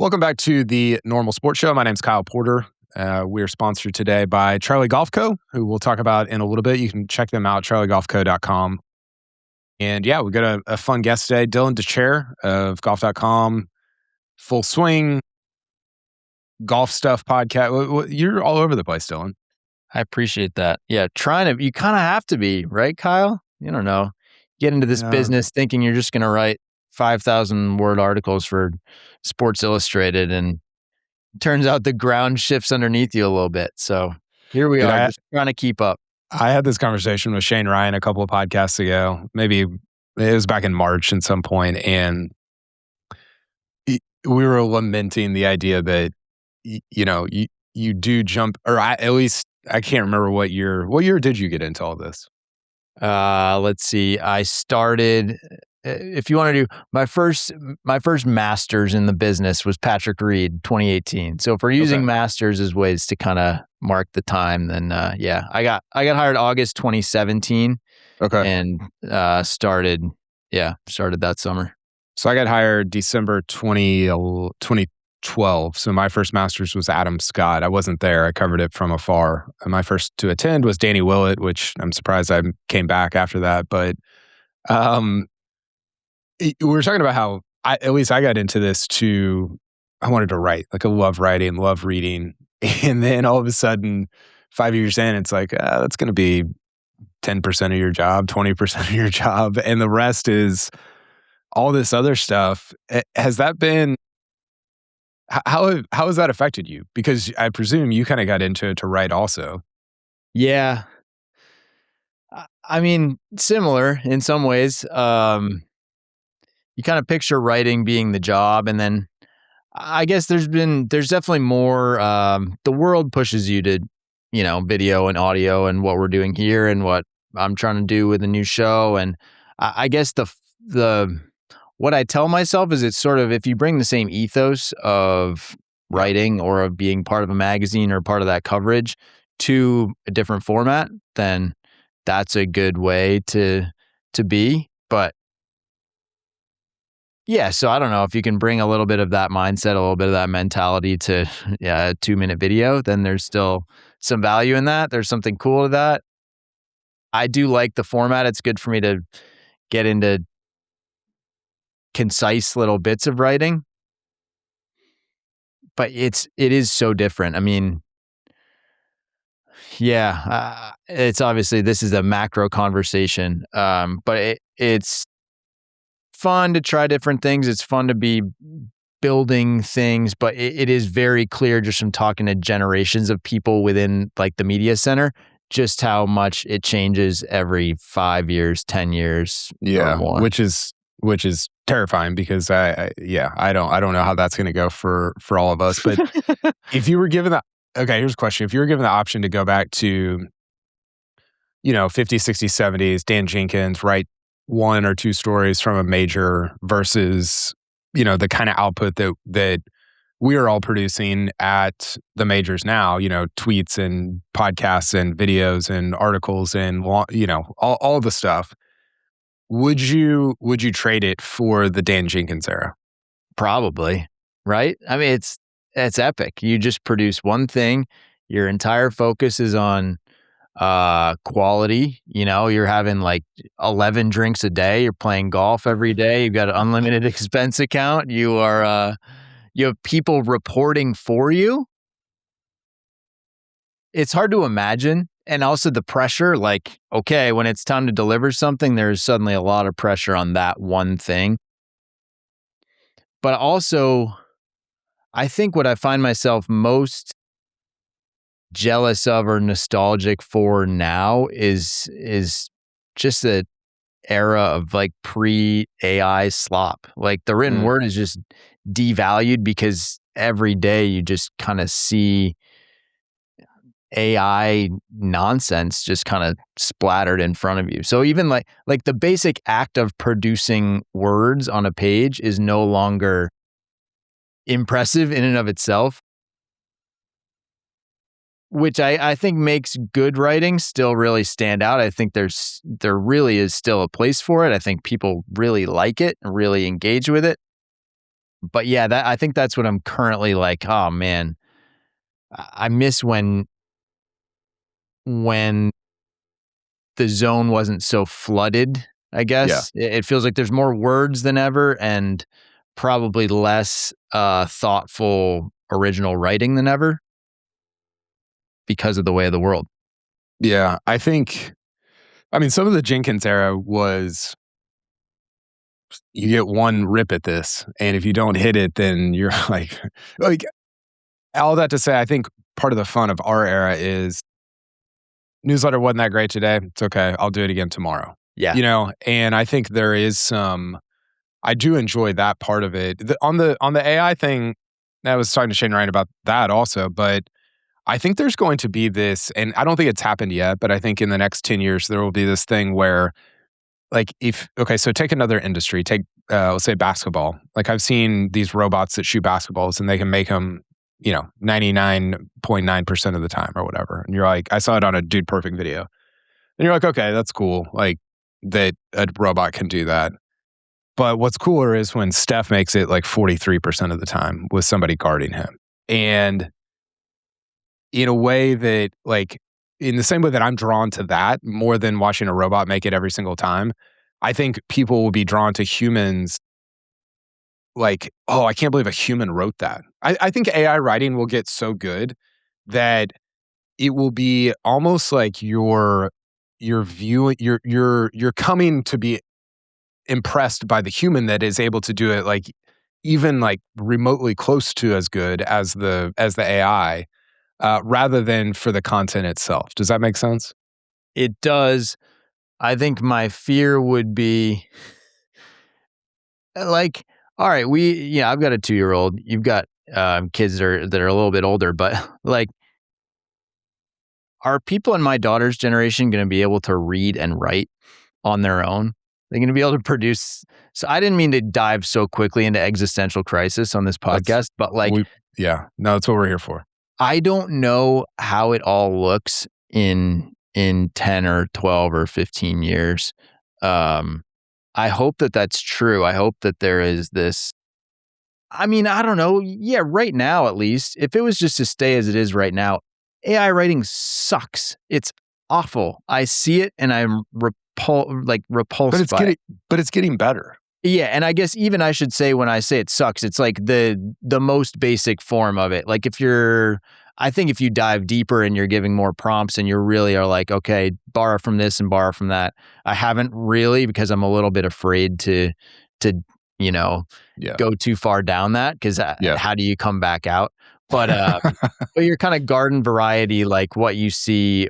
Welcome back to the Normal Sports Show. My name's Kyle Porter. We are sponsored today by Charlie Golf Co., who we'll talk about in a little bit. You can check them out, charliegolfco.com. And yeah, we've got a fun guest today, Dylan DeChair of golf.com, Full Swing, Golf Stuff podcast. You're all over the place, Dylan. I appreciate that. Yeah, you kind of have to be, right, Kyle? You don't know. Get into this business thinking you're just going to write 5,000 word articles for Sports Illustrated, and it turns out the ground shifts underneath you a little bit. So here we are, just trying to keep up. I had this conversation with Shane Ryan a couple of podcasts ago. Maybe it was back in March at some point, and we were lamenting the idea that you do jump, or at least I can't remember what year. What year did you get into all this? Let's see. I started. If you want to do my first masters in the business was Patrick Reed, 2018. So if we're using masters as ways to kind of mark the time, then I got hired August 2017. Okay, and started that summer. So I got hired December 2012. So my first masters was Adam Scott. I wasn't there. I covered it from afar. And my first to attend was Danny Willett, which I'm surprised I came back after that. But we were talking about how I got into this I wanted to write. Like I love writing, love reading. And then all of a sudden, 5 years in, it's like, that's going to be 10% of your job, 20% of your job. And the rest is all this other stuff. Has that been, how has that affected you? Because I presume you kind of got into it to write also. Yeah. I mean, similar in some ways. You kind of picture writing being the job, and then I guess there's definitely more. The world pushes you to, video and audio and what we're doing here and what I'm trying to do with the new show. And I guess the what I tell myself is it's sort of, if you bring the same ethos of writing or of being part of a magazine or part of that coverage to a different format, then that's a good way to be. But yeah, so I don't know if you can bring a little bit of that mindset, a little bit of that mentality to a 2-minute video, then there's still some value in that. There's something cool to that. I do like the format. It's good for me to get into concise little bits of writing. But it is so different. I mean, it's obviously, this is a macro conversation, but it's fun to try different things. It's fun to be building things, but it is very clear just from talking to generations of people within like the media center, just how much it changes every 5 years, 10 years. Yeah, or more. which is terrifying because I don't know how that's going to go for all of us. But if you were given here's a question. If you were given the option to go back to, 50s, 60s, 70s, Dan Jenkins, write 1 or 2 stories from a major versus, the kind of output that we are all producing at the majors now, tweets and podcasts and videos and articles and, all the stuff. Would you trade it for the Dan Jenkins era? Probably, right? I mean, it's epic. You just produce one thing. Your entire focus is on quality. You're having like 11 drinks a day. You're playing golf every day. You've got an unlimited expense account. You have people reporting for you. It's hard to imagine. And also the pressure, like, okay, when it's time to deliver something, there's suddenly a lot of pressure on that one thing. But also, I think what I find myself most jealous of or nostalgic for now is just the era of like pre-AI slop. Like the written word is just devalued because every day you just kind of see AI nonsense just kind of splattered in front of you. So even like the basic act of producing words on a page is no longer impressive in and of itself, which I think makes good writing still really stand out. I think there really is still a place for it. I think people really like it and really engage with it. But yeah, I think that's what I'm currently like, oh man, I miss when the zone wasn't so flooded, I Yeah. guess. It feels like there's more words than ever and probably less thoughtful original writing than ever because of the way of the world. Yeah. I mean, some of the Jenkins era was you get one rip at this, and if you don't hit it, then you're like all that to say, I think part of the fun of our era is newsletter wasn't that great today. It's okay. I'll do it again tomorrow. Yeah. And I think there is some I do enjoy that part of it. On the AI thing, I was talking to Shane Ryan about that also, but I think there's going to be this, and I don't think it's happened yet, but I think in the next 10 years there will be this thing where like if okay, so take another industry, take let's say basketball. Like I've seen these robots that shoot basketballs and they can make them, 99.9% of the time or whatever. And you're like, I saw it on a Dude Perfect video. And you're like, okay, that's cool. Like that a robot can do that. But what's cooler is when Steph makes it like 43% of the time with somebody guarding him. And in a way that, like, in the same way that I'm drawn to that more than watching a robot make it every single time, I think people will be drawn to humans like, oh, I can't believe a human wrote that. I think AI writing will get so good that it will be almost like you're viewing you're coming to be impressed by the human that is able to do it like even like remotely close to as good as the AI, rather than for the content itself. Does that make sense? It does. I think my fear would be like, all right, I've got a 2-year-old. You've got kids that are a little bit older, but like, are people in my daughter's generation going to be able to read and write on their own? They're going to be able to produce. So I didn't mean to dive so quickly into existential crisis on this That's podcast, but like, we yeah, no, that's what we're here for. I don't know how it all looks in 10 or 12 or 15 years. Um, I hope that that's true. I hope that there is this. I mean, I don't know. Yeah, right now, at least, if it was just to stay as it is right now, AI writing sucks. It's awful. I see it and I'm But repulsed it's by it. getting better. Yeah, and I guess even I should say when I say it sucks, it's like the most basic form of it. Like I think if you dive deeper and you're giving more prompts and you really are like, okay, borrow from this and borrow from that. I haven't really because I'm a little bit afraid to you know Yeah. go too far down that because Yeah. how do you come back out? But but you're kind of garden variety, like what you see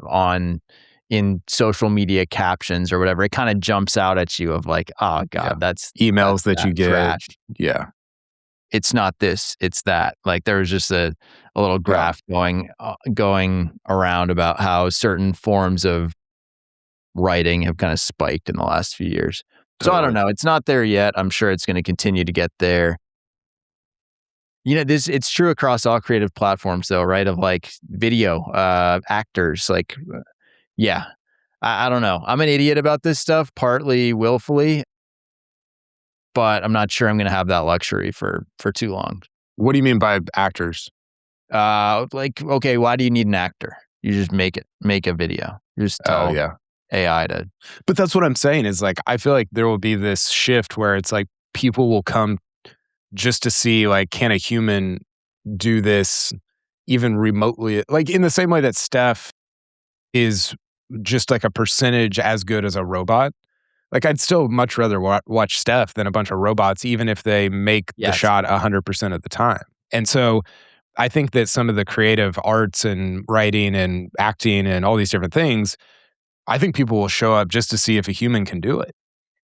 in social media captions or whatever. It kind of jumps out at you of like, oh Yeah. god, that's Emails that you get. trash. Yeah. It's not this, it's that. Like there was just a little Yeah. graph going around about how certain forms of writing have kind of spiked in the last few years. So I don't Totally. know. It's not there yet. I'm sure it's going to continue to get there. It's true across all creative platforms though, right? Of like video, actors, like yeah. I don't know. I'm an idiot about this stuff, partly willfully, but I'm not sure I'm going to have that luxury for too long. What do you mean by actors? Like, okay, why do you need an actor? You just make a video. You just Oh, tell yeah. AI to. But that's what I'm saying is like I feel like there will be this shift where it's like people will come just to see like can a human do this even remotely like in the same way that Steph is just like a percentage as good as a robot. Like I'd still much rather watch Steph than a bunch of robots even if they make the Yes. shot 100% of the time. And so I think that some of the creative arts and writing and acting and all these different things, I think people will show up just to see if a human can do it.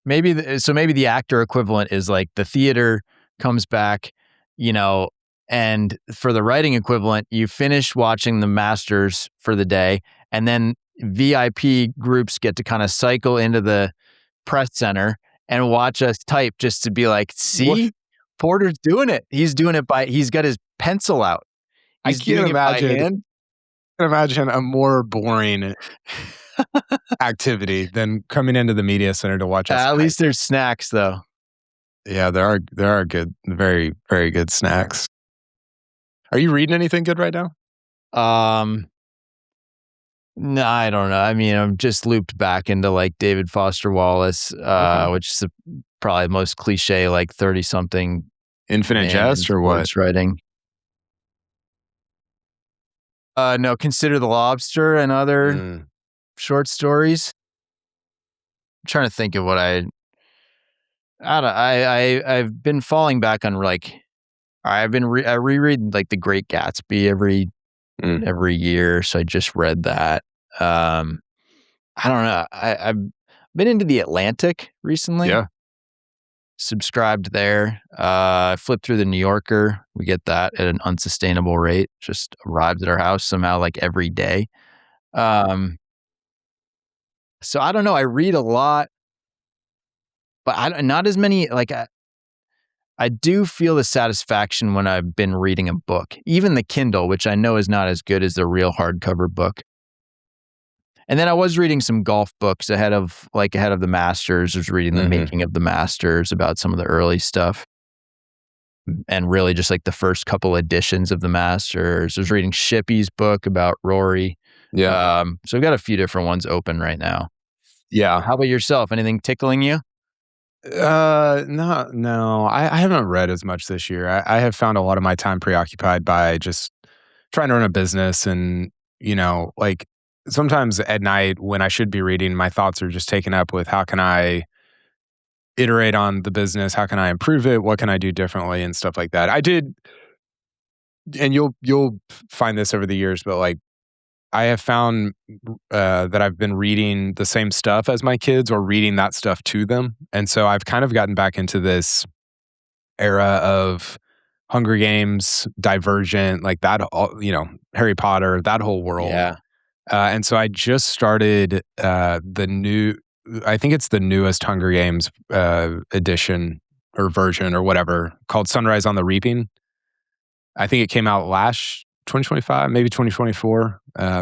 Maybe the actor equivalent is like the theater comes back, you know, and for the writing equivalent, you finish watching the masters for the day, and then VIP groups get to kind of cycle into the press center and watch us type just to be like, What see, Porter's doing it. He's got his pencil out. I He's doing it by hand. can't imagine a more boring activity than coming into the media center to watch us At type. least there's snacks though. Yeah, there are good, very, very good snacks. Are you reading anything good right now? Um, no, I don't know. I mean, I'm just looped back into like David Foster Wallace, Okay. which is probably the most cliche, like 30 something Infinite man in Jest or what? sports writing. No, Consider the Lobster and other Mm, short stories. I'm trying to think of what I don't, I've been falling back on like I reread like The Great Gatsby mm, every year, so I just read that. Um, I don't know. I've been into The Atlantic recently. yeah, Subscribed there. I flipped through The New Yorker. We get that at an unsustainable rate. Just arrives at our house somehow like every day. Um, so I don't know. I read a lot, but not as many. Like I do feel the satisfaction when I've been reading a book, even the Kindle, which I know is not as good as the real hardcover book. And then I was reading some golf books ahead of the Masters. I was reading the mhm, making of the Masters about some of the early stuff, and really just like the first couple editions of the Masters. I was reading Shippey's book about Rory. yeah, So I've got a few different ones open right now. yeah. How about yourself? Anything tickling you? No, no, I haven't read as much this year. I have found a lot of my time preoccupied by just trying to run a business and, like, sometimes at night when I should be reading, my thoughts are just taken up with how can I iterate on the business? How can I improve it? What can I do differently and stuff like that? I did, and you'll find this over the years, but, like, I have found, that I've been reading the same stuff as my kids or reading that stuff to them, and so I've kind of gotten back into this era of Hunger Games, Divergent, like that all Harry Potter, that whole world, Yeah. and so I just started, the new I think it's the newest Hunger Games, edition or version or whatever, called Sunrise on the Reaping. I think it came out last 2025, maybe 2024.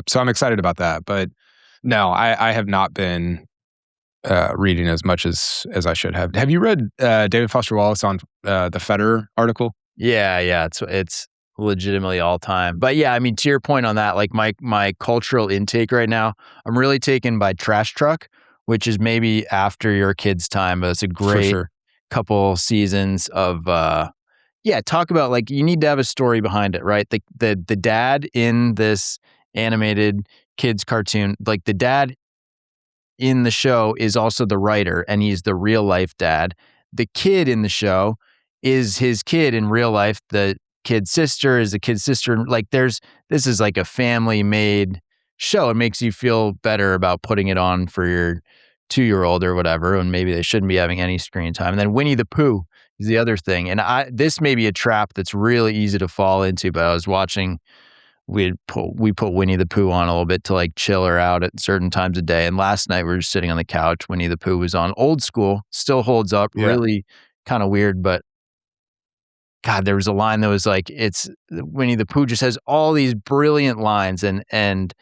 So I'm excited about that. But no, I have not been reading as much as I should have. Have you read David Foster Wallace on the Federer article? Yeah, yeah, it's legitimately all time. But yeah, I mean, to your point on that, like my cultural intake right now, I'm really taken by Trash Truck, which is maybe after your kid's time, but it's a For great sure. couple seasons of yeah, talk about like you need to have a story behind it, right? The dad in this animated kids cartoon, like the dad in the show is also the writer and he's the real life dad. The kid in the show is his kid in real life. The kid's sister is the kid's sister. Like this is like a family made show. It makes you feel better about putting it on for your 2 year old or whatever. And maybe they shouldn't be having any screen time. And then Winnie the Pooh is the other thing. And this may be a trap that's really easy to fall into, but I was watching we put Winnie the Pooh on a little bit to like chill her out at certain times of day. And last night we were just sitting on the couch. Winnie the Pooh was on, old school, still holds up, Yeah. really kind of weird. But God, there was a line that was like, it's Winnie the Pooh just has all these brilliant lines. And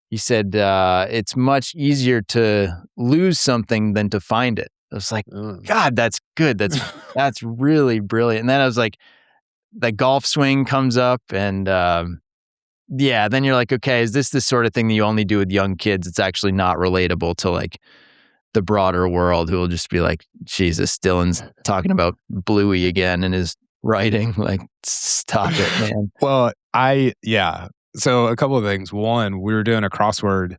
he said, it's much easier to lose something than to find it. I was like, Mm. God, that's good. That's really brilliant. And then I was like, the golf swing comes up and, yeah, then you're like, okay, is this the sort of thing that you only do with young kids? It's actually not relatable to like the broader world who will just be like, Jesus, Dylan's talking about Bluey again in his writing. Like, stop it, man. Well, yeah. So a couple of things. One, we were doing a crossword.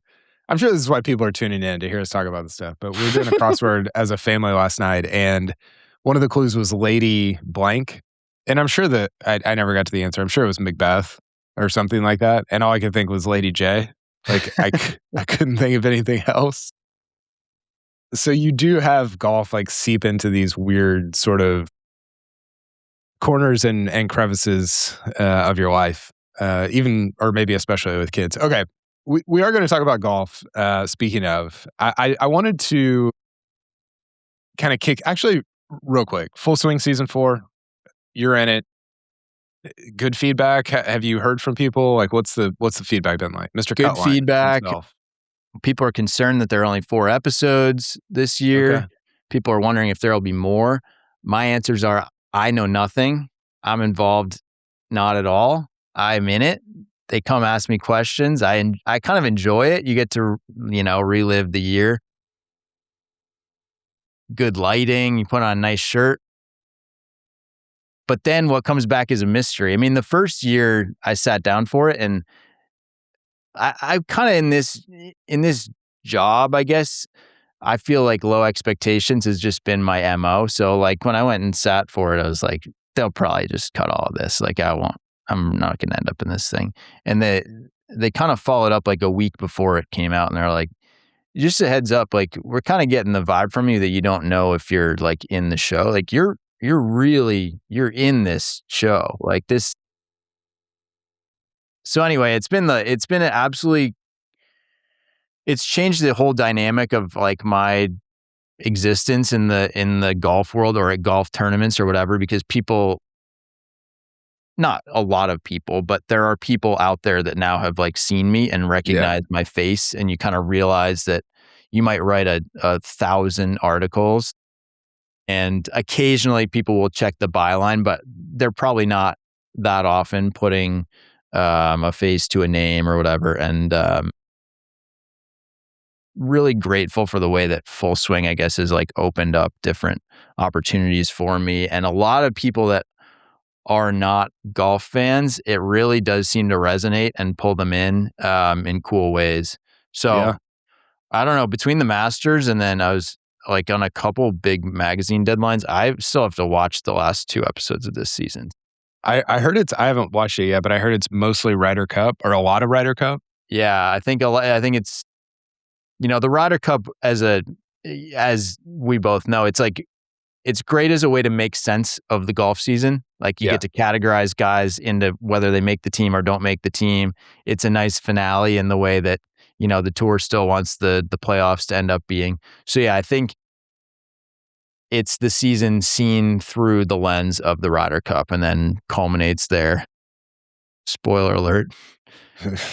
I'm sure this is why people are tuning in to hear us talk about this stuff, but we were doing a crossword as a family last night, and one of the clues was Lady Blank. And I'm sure that I never got to the answer. I'm sure it was Macbeth or something like that. And all I could think was Lady J. Like I couldn't think of anything else. So you do have golf like seep into these weird sort of corners and crevices of your life, even or maybe especially with kids. Okay, we are going to talk about golf. Speaking of, I wanted to kind of kick actually real quick. Full Swing season 4. You're in it. Good feedback. Have you heard from people? Like, what's the feedback been like, Mr. Good Cutline feedback. himself? People are concerned that there are only 4 episodes this Okay. year. People are wondering if there'll be more. My answers are, I know nothing. I'm involved not at all. I'm in it. They come ask me questions. I kind of enjoy it. You get to, relive the year. Good lighting, you put on a nice shirt. But then what comes back is a mystery. I mean, the first year I sat down for it, and I kind of in this job, I guess, I feel like low expectations has just been my MO. So like when I went and sat for it, I was like, they'll probably just cut all of this. Like I'm not going to end up in this thing. And they kind of followed up like a week before it came out, and they're like, just a heads up, like we're kind of getting the vibe from you that you don't know if you're like in the show. Like you're in this show like this. So anyway, it's been an absolutely, it's changed the whole dynamic of like my existence in the golf world or at golf tournaments or whatever, because people, not a lot of people, but there are people out there that now have like seen me and recognized my face, and you kind of realize that you might write a 1,000 articles and occasionally people will check the byline, but they're probably not that often putting a face to a name or whatever. And really grateful for the way that Full Swing, I guess, has like opened up different opportunities for me. And a lot of people that are not golf fans, it really does seem to resonate and pull them in cool ways. So I don't know, between the Masters and then I was like on a couple big magazine deadlines, I still have to watch the last 2 episodes of this season. I heard I haven't watched it yet, but I heard it's mostly Ryder Cup or a lot of Ryder Cup. Yeah, I think it's, the Ryder Cup as we both know, it's like, it's great as a way to make sense of the golf season. Like you get to categorize guys into whether they make the team or don't make the team. It's a nice finale in the way that, the tour still wants the playoffs to end up being. So yeah, I think it's the season seen through the lens of the Ryder Cup and then culminates there. Spoiler alert.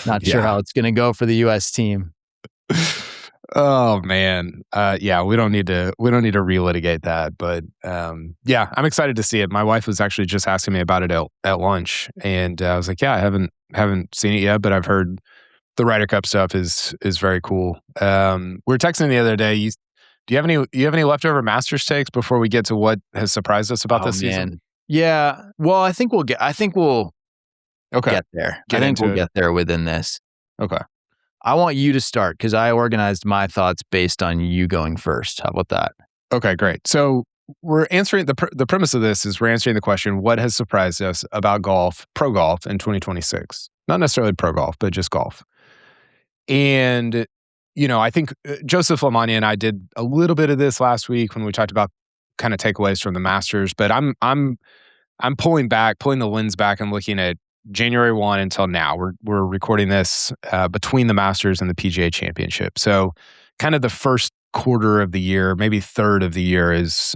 Not sure how it's going to go for the US team. Oh man. We don't need to relitigate that, but I'm excited to see it. My wife was actually just asking me about it at lunch, and I was like, I haven't seen it yet, but I've heard the Ryder Cup stuff is very cool. We were texting the other day. Do you have any leftover Masters takes before we get to what has surprised us about this season? Yeah. Well, I think we'll get there. Get there within this. Okay. I want you to start because I organized my thoughts based on you going first. How about that? Okay, great. So we're answering the premise of this is we're answering the question, what has surprised us about golf, pro golf in 2026? Not necessarily pro golf, but just golf. And, I think Joseph Lamagna and I did a little bit of this last week when we talked about kind of takeaways from the Masters, but I'm pulling the lens back and looking at January 1 until now. We're recording this between the Masters and the PGA Championship. So kind of the first quarter of the year, maybe third of the year is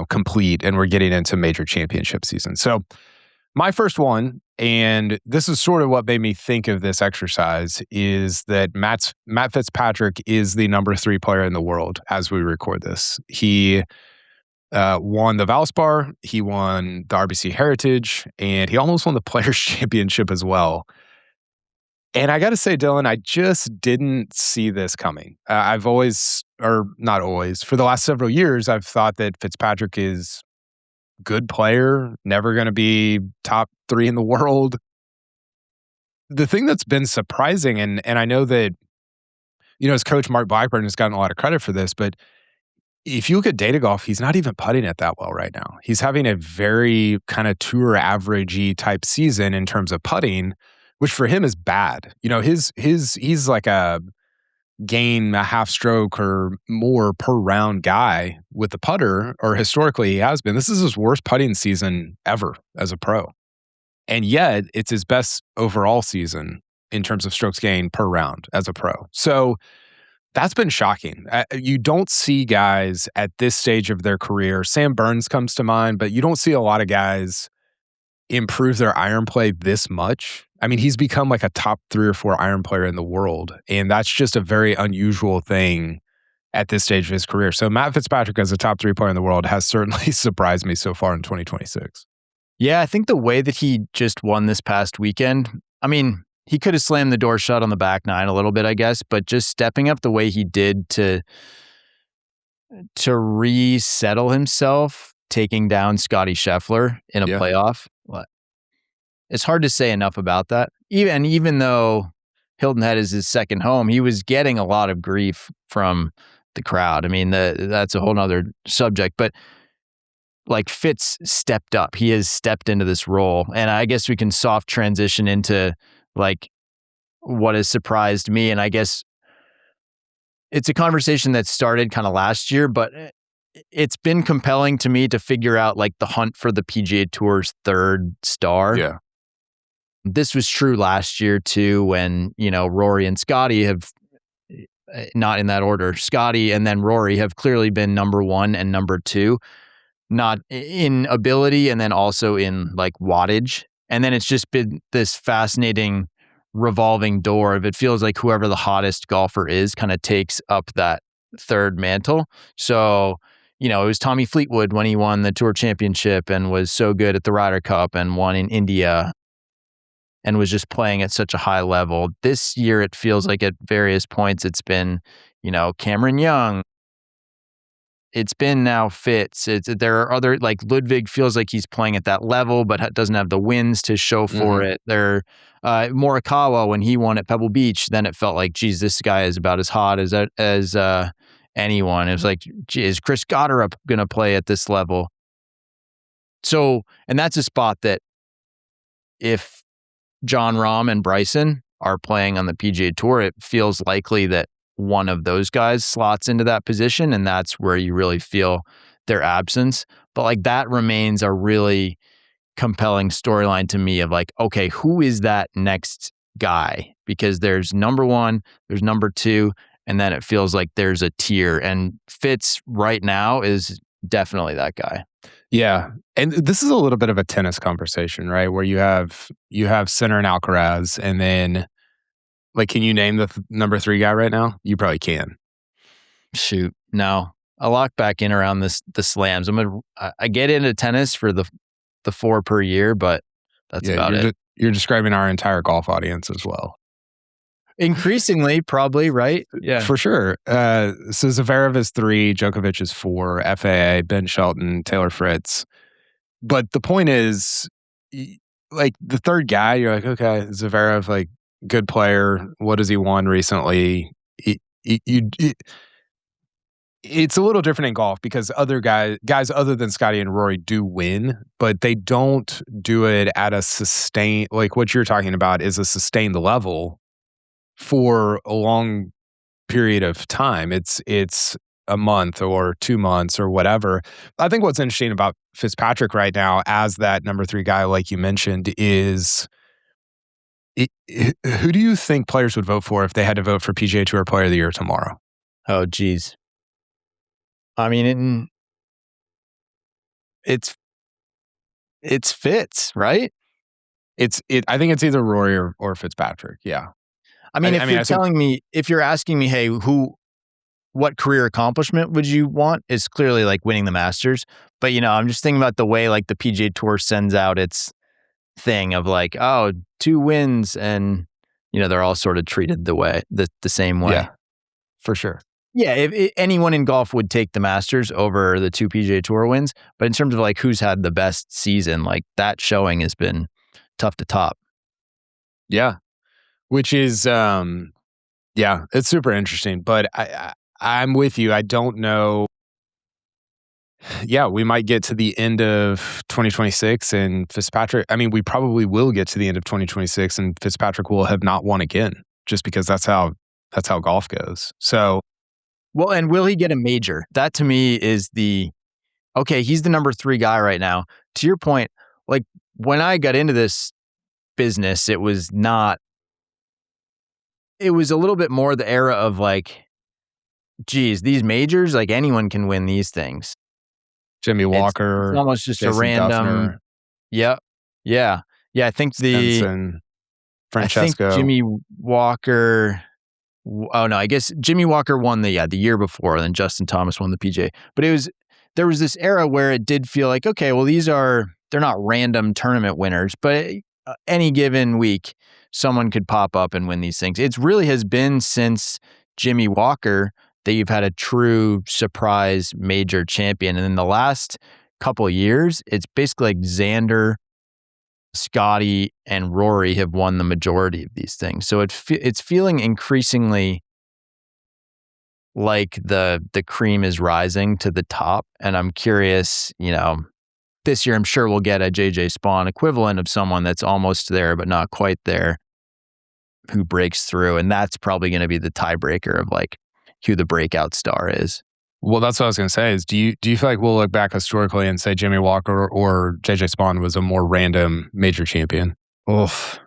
complete, and we're getting into major championship season. So my first one, and this is sort of what made me think of this exercise, is that Matt Fitzpatrick is the number 3 player in the world as we record this. He won the Valspar, he won the RBC Heritage, and he almost won the Players Championship as well. And I got to say, Dylan, I just didn't see this coming. I've always, or not always, for the last several years, I've thought that Fitzpatrick is good player, never going to be top 3 in the world. The thing that's been surprising, and I know that, his coach Mark Blackburn has gotten a lot of credit for this, but if you look at data golf, he's not even putting it that well right now. He's having a very kind of tour averagey type season in terms of putting, which for him is bad. He's like a gain a half stroke or more per round guy with the putter, or historically he has been. This is his worst putting season ever as a pro. And yet it's his best overall season in terms of strokes gained per round as a pro. So that's been shocking. You don't see guys at this stage of their career. Sam Burns comes to mind, but you don't see a lot of guys improve their iron play this much. I mean, he's become like a top 3 or 4 iron player in the world. And that's just a very unusual thing at this stage of his career. So Matt Fitzpatrick as a top 3 player in the world has certainly surprised me so far in 2026. Yeah, I think the way that he just won this past weekend, I mean, he could have slammed the door shut on the back nine a little bit, I guess, but just stepping up the way he did to resettle himself, taking down Scotty Scheffler in a Yeah. playoff. It's hard to say enough about that. Even though Hilton Head is his second home, he was getting a lot of grief from the crowd. I mean, that's a whole nother subject, but like Fitz stepped up. He has stepped into this role. And I guess we can soft transition into like what has surprised me. And I guess it's a conversation that started kind of last year, but it's been compelling to me to figure out like the hunt for the PGA Tour's third star. Yeah. This was true last year too, when, Rory and Scotty have, not in that order, Scotty and then Rory have clearly been number one and number two, not in ability and then also in like wattage. And then it's just been this fascinating revolving door of it feels like whoever the hottest golfer is kind of takes up that third mantle. So, it was Tommy Fleetwood when he won the Tour Championship and was so good at the Ryder Cup and won in India and was just playing at such a high level. This year, it feels like at various points it's been, Cameron Young. It's been now Fitz. There are other, like Ludwig feels like he's playing at that level, but doesn't have the wins to show for it. Morikawa, when he won at Pebble Beach, then it felt like, geez, this guy is about as hot as anyone. It was like, gee, is Chris Gotterup going to play at this level? So, and that's a spot that if Jon Rahm and Bryson are playing on the PGA Tour, it feels likely that one of those guys slots into that position, and that's where you really feel their absence. But like that remains a really compelling storyline to me of like, okay, who is that next guy? Because there's number one, there's number two, and then it feels like there's a tier. And Fitz right now is definitely that guy. Yeah. And this is a little bit of a tennis conversation, right? Where you have Sinner and Alcaraz, and then like, can you name the number 3 guy right now? You probably can. Shoot, no. I'll lock back in around the slams. I get into tennis for the 4 per year, but that's about it. You're describing our entire golf audience as well. Increasingly, probably, right? Yeah. For sure. So Zverev is 3, Djokovic is 4, FAA, Ben Shelton, Taylor Fritz. But the point is, like the third guy, you're like, okay, Zverev, like good player. What has he won recently? It's a little different in golf because other guys other than Scotty and Rory do win, but they don't do it at a sustained, like what you're talking about is a sustained level for a long period of time. It's a month or 2 months or whatever. I think what's interesting about Fitzpatrick right now as that number 3 guy, like you mentioned, is who do you think players would vote for if they had to vote for PGA Tour Player of the Year tomorrow? Oh, geez. I mean, it's Fitz, right? I think it's either Rory or Fitzpatrick. Yeah. I mean, if you're asking me, hey, what career accomplishment would you want? It's clearly like winning the Masters. But, I'm just thinking about the way like the PGA Tour sends out its thing of like, oh, 2 wins and, they're all sort of treated the same way. Yeah, for sure. Yeah, if anyone in golf would take the Masters over the 2 PGA Tour wins. But in terms of like who's had the best season, like that showing has been tough to top. Yeah, which is, it's super interesting. But I'm with you. I don't know. Yeah, we might get to the end of 2026 and Fitzpatrick, I mean, we probably will get to the end of 2026 and Fitzpatrick will have not won again just because that's how golf goes. So, well, and will he get a major? That to me is okay, he's the number 3 guy right now. To your point, like when I got into this business, it was a little bit more the era of like, geez, these majors, like anyone can win these things. Jimmy Walker. It's almost just Jason a random. Duffner, Yep. Yeah. I think Stenson, Francesco. I think Jimmy Walker. Oh no, I guess Jimmy Walker won the year before, and then Justin Thomas won the PGA. But there was this era where it did feel like, okay, well they're not random tournament winners, but any given week someone could pop up and win these things. It really has been since Jimmy Walker that you've had a true surprise major champion, and in the last couple of years, it's basically like Xander, Scotty, and Rory have won the majority of these things. So it's feeling increasingly like the cream is rising to the top. And I'm curious, this year I'm sure we'll get a JJ Spawn equivalent of someone that's almost there but not quite there, who breaks through. And that's probably going to be the tiebreaker of like who the breakout star is. Well, that's what I was going to say is do you feel like we'll look back historically and say Jimmy Walker or JJ Spawn was a more random major champion? Oof.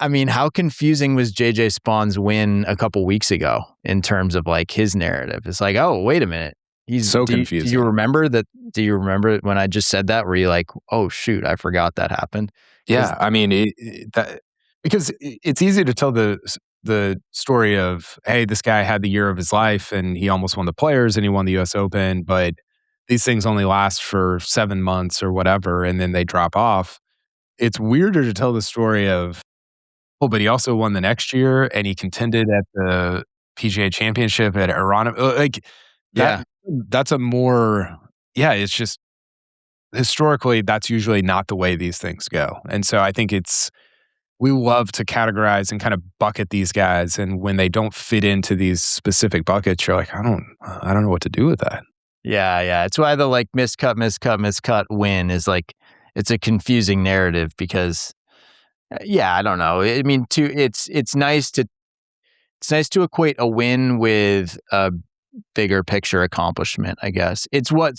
I mean, how confusing was JJ Spawn's win a couple weeks ago in terms of like his narrative? It's like, oh, wait a minute. He's so confusing. Do you remember that? Do you remember when I just said that? Were you like, oh shoot, I forgot that happened? Yeah, I mean, because it's easy to tell the story of, hey, this guy had the year of his life and he almost won the Players and he won the U.S. Open, but these things only last for 7 months or whatever, and then they drop off. It's weirder to tell the story of, oh, but he also won the next year and he contended at the PGA Championship at Iran. Like that, that's a more, it's just historically, that's usually not the way these things go. And so I think we love to categorize and kind of bucket these guys. And when they don't fit into these specific buckets, you're like, I don't know what to do with that. Yeah. It's why the like miscut win is like, it's a confusing narrative because, I don't know. I mean, it's nice to equate a win with a bigger picture accomplishment, I guess. It's what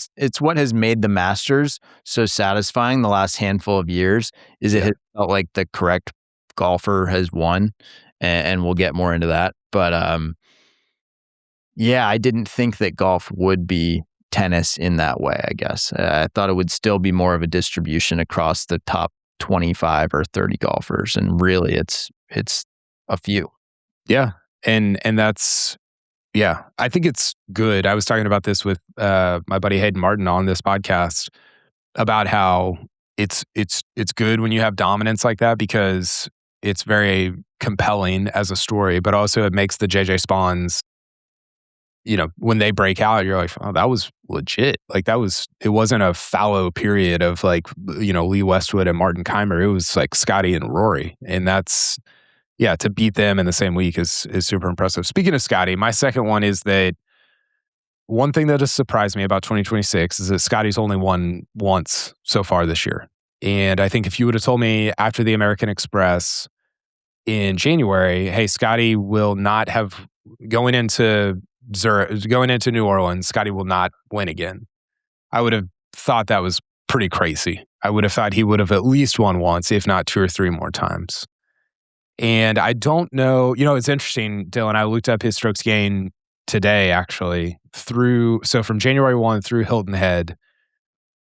has made the Masters so satisfying the last handful of years is it has felt like the correct golfer has won, and we'll get more into that. But I didn't think that golf would be tennis in that way, I guess. I thought it would still be more of a distribution across the top 25 or 30 golfers, and really it's a few. Yeah. And that's I think it's good. I was talking about this with my buddy Hayden Martin on this podcast about how it's good when you have dominance like that because it's very compelling as a story, but also it makes the JJ Spawns, when they break out, you're like, oh, that was legit. Like it wasn't a fallow period of like, Lee Westwood and Martin Keimer. It was like Scotty and Rory. And that's, to beat them in the same week is super impressive. Speaking of Scotty, my second one is that one thing that has surprised me about 2026 is that Scotty's only won once so far this year. And I think if you would have told me after the American Express in January, hey, Scotty will not have going into New Orleans, Scotty will not win again, I would have thought that was pretty crazy. I would have thought he would have at least won once, if not 2 or 3 more times. And I don't know, it's interesting, Dylan. I looked up his strokes gain today, actually, from January 1 through Hilton Head.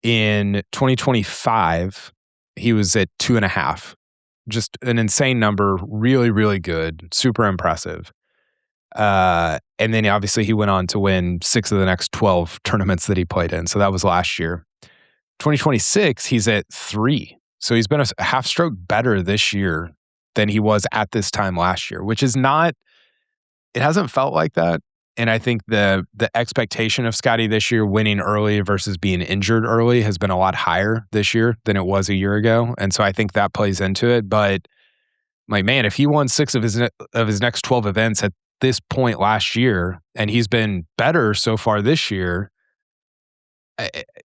In 2025, he was at 2.5. Just an insane number, really, really good, super impressive. And then obviously he went on to win 6 of the next 12 tournaments that he played in. So that was last year. 2026, he's at 3. So he's been a half stroke better this year than he was at this time last year, which is not, it hasn't felt like that. And I think the expectation of Scotty this year winning early versus being injured early has been a lot higher this year than it was a year ago. And so I think that plays into it. But like, man, if he won 6 of his next 12 events at this point last year, and he's been better so far this year,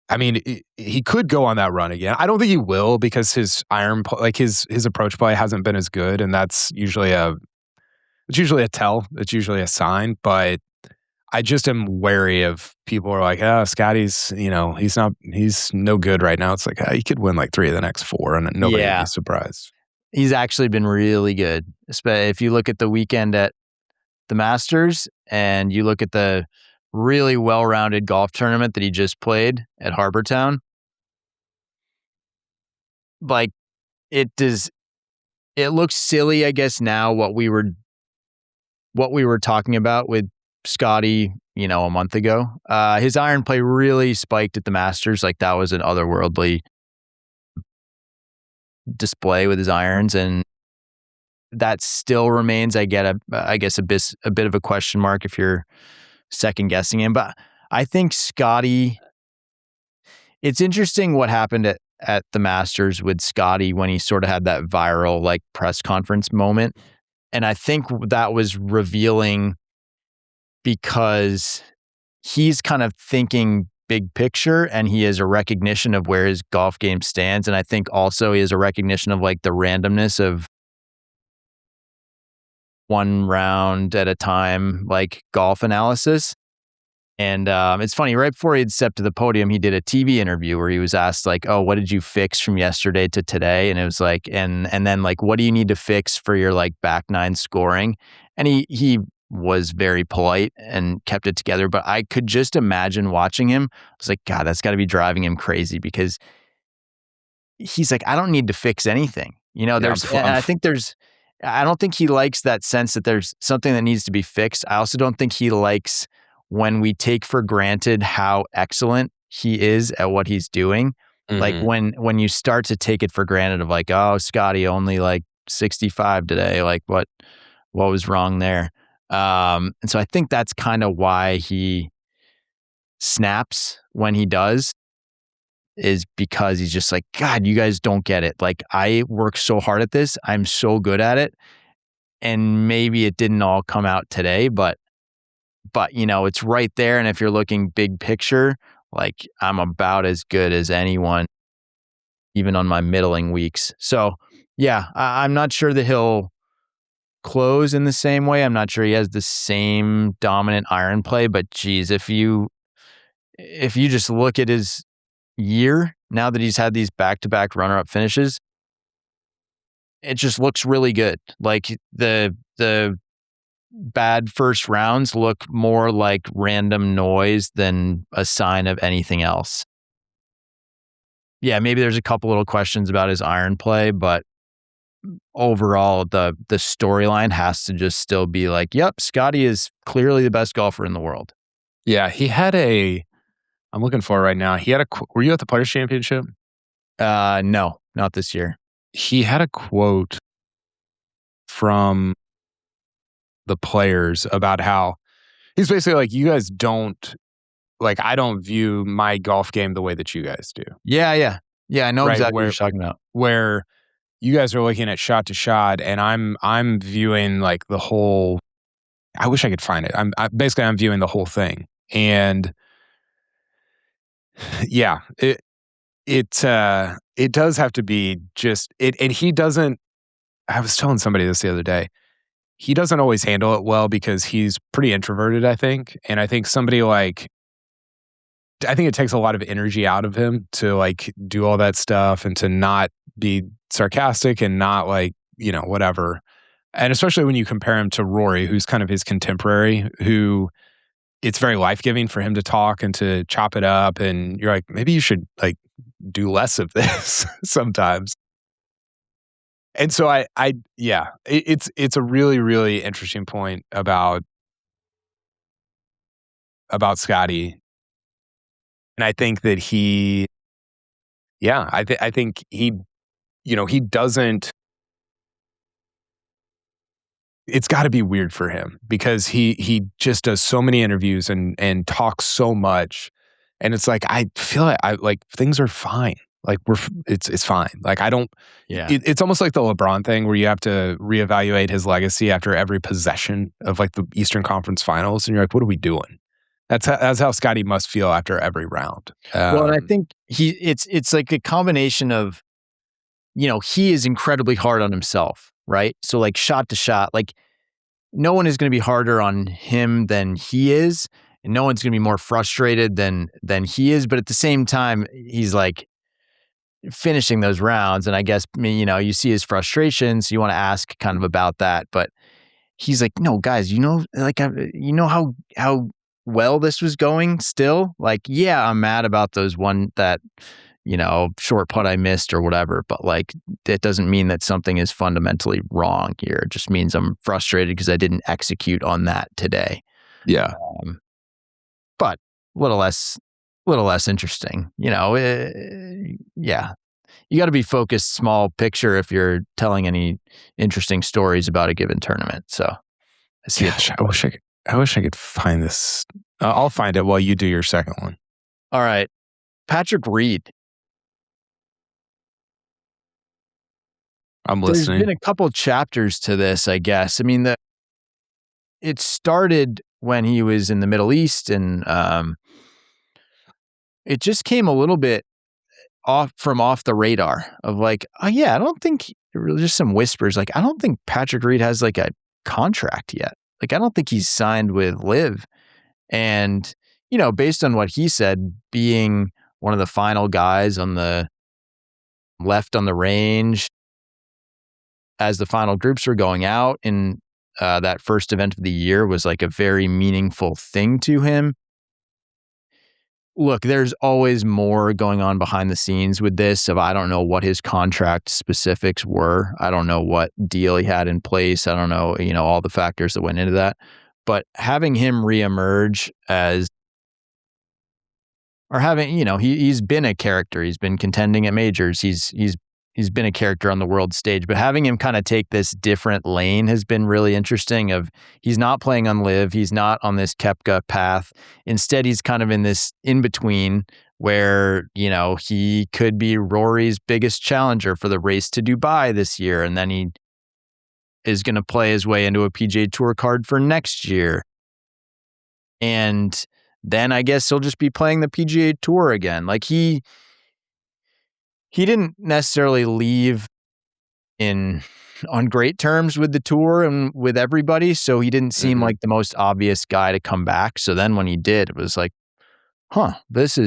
I mean, he could go on that run again. I don't think he will because his his approach play hasn't been as good, and that's usually a tell. It's usually a sign. But I just am wary of people who are like, oh, Scotty's, he's no good right now. It's like, he could win like 3 of the next 4, and nobody would be surprised. He's actually been really good. If you look at the weekend at the Masters and you look at the really well-rounded golf tournament that he just played at Harbour Town, like it looks silly, I guess, now what we were what we were talking about with Scotty, a month ago. His iron play really spiked at the Masters. Like that was an otherworldly display with his irons, and that still remains. I guess a bit of a question mark if you're second guessing him. But I think Scotty. It's interesting what happened at the Masters with Scotty when he sort of had that viral like press conference moment, and I think that was revealing because he's kind of thinking big picture and he has a recognition of where his golf game stands. And I think also he has a recognition of like the randomness of one round at a time, like golf analysis. And it's funny, right before he had stepped to the podium, he did a TV interview where he was asked like, oh, what did you fix from yesterday to today? And it was like, and then like, what do you need to fix for your like back nine scoring? And he was very polite and kept it together. But I could just imagine watching him. I was like, God, that's got to be driving him crazy because he's like, I don't need to fix anything. I don't think he likes that sense that there's something that needs to be fixed. I also don't think he likes when we take for granted how excellent he is at what he's doing. Like when you start to take it for granted of like, oh, Scotty only like 65 today. Like what was wrong there? And so I think that's kind of why he snaps when he does, is because he's just like, God, you guys don't get it. Like I work so hard at this. I'm so good at it. And maybe it didn't all come out today, but it's right there. And if you're looking big picture, like I'm about as good as anyone, even on my middling weeks. So yeah, I'm not sure that he'll close in the same way. I'm not sure he has the same dominant iron play, but geez, if you just look at his year, now that he's had these back-to-back runner-up finishes, it just looks really good. Like the bad first rounds look more like random noise than a sign of anything else. Yeah, maybe there's a couple little questions about his iron play, but overall the storyline has to just still be like, yep, Scotty is clearly the best golfer in the world. Yeah, I'm looking for it right now. Were you at the Players Championship? No, not this year. He had a quote from the players about how he's basically like, you guys don't, like, I don't view my golf game the way that you guys do. Yeah. I know Right, exactly what you're talking about. Where you guys are looking at shot to shot, and I'm viewing like the whole. I wish I could find it. I'm viewing the whole thing, and yeah, it does have to be just it. And he doesn't. I was telling somebody this the other day. He doesn't always handle it well because he's pretty introverted, I think, and I think I think it takes a lot of energy out of him to like do all that stuff and to not be sarcastic and not like, whatever. And especially when you compare him to Rory, who's kind of his contemporary, who it's very life-giving for him to talk and to chop it up. And you're like, maybe you should like do less of this sometimes. And so it's a really, really interesting point about Scotty. And I think that I think he, he doesn't, it's got to be weird for him because he just does so many interviews and talks so much. And it's like, I feel like things are fine. Like it's fine. Like I don't, it's almost like the LeBron thing where you have to reevaluate his legacy after every possession of like the Eastern Conference Finals. And you're like, what are we doing? That's how Scotty must feel after every round. Well, and I think it's like a combination of, he is incredibly hard on himself, right? So like shot to shot, like no one is going to be harder on him than he is, and no one's going to be more frustrated than he is. But at the same time, he's like finishing those rounds, and I guess you see his frustrations. So you want to ask kind of about that, but he's like, no, guys, how well this was going still. Like, yeah, I'm mad about that short putt I missed or whatever. But like, it doesn't mean that something is fundamentally wrong here. It just means I'm frustrated because I didn't execute on that today. Yeah. But a little less interesting, yeah. You got to be focused, small picture if you're telling any interesting stories about a given tournament. So I see it. Gosh, I wish I could find this. I'll find it while you do your second one. All right. Patrick Reed. I'm There's listening. been a couple chapters to this, I guess. I mean, it started when he was in the Middle East, and it just came a little bit off the radar of like, oh yeah, I don't think, just some whispers, like, I don't think Patrick Reed has like a contract yet. Like, I don't think he's signed with Liv. And, based on what he said, being one of the final guys on the left on the range as the final groups were going out in that first event of the year was like a very meaningful thing to him. Look, there's always more going on behind the scenes with this. I don't know what his contract specifics were. I don't know what deal he had in place. I don't know, all the factors that went into that. But having him reemerge he's been a character. He's been contending at majors. He's been a character on the world stage, but having him kind of take this different lane has been really interesting. He's not playing on Liv. He's not on this Koepka path. Instead, he's kind of in this in-between where, he could be Rory's biggest challenger for the race to Dubai this year. And then he is going to play his way into a PGA Tour card for next year. And then I guess he'll just be playing the PGA Tour again. Like he didn't necessarily leave on great terms with the tour and with everybody, so he didn't seem like the most obvious guy to come back. So then when he did, it was like, this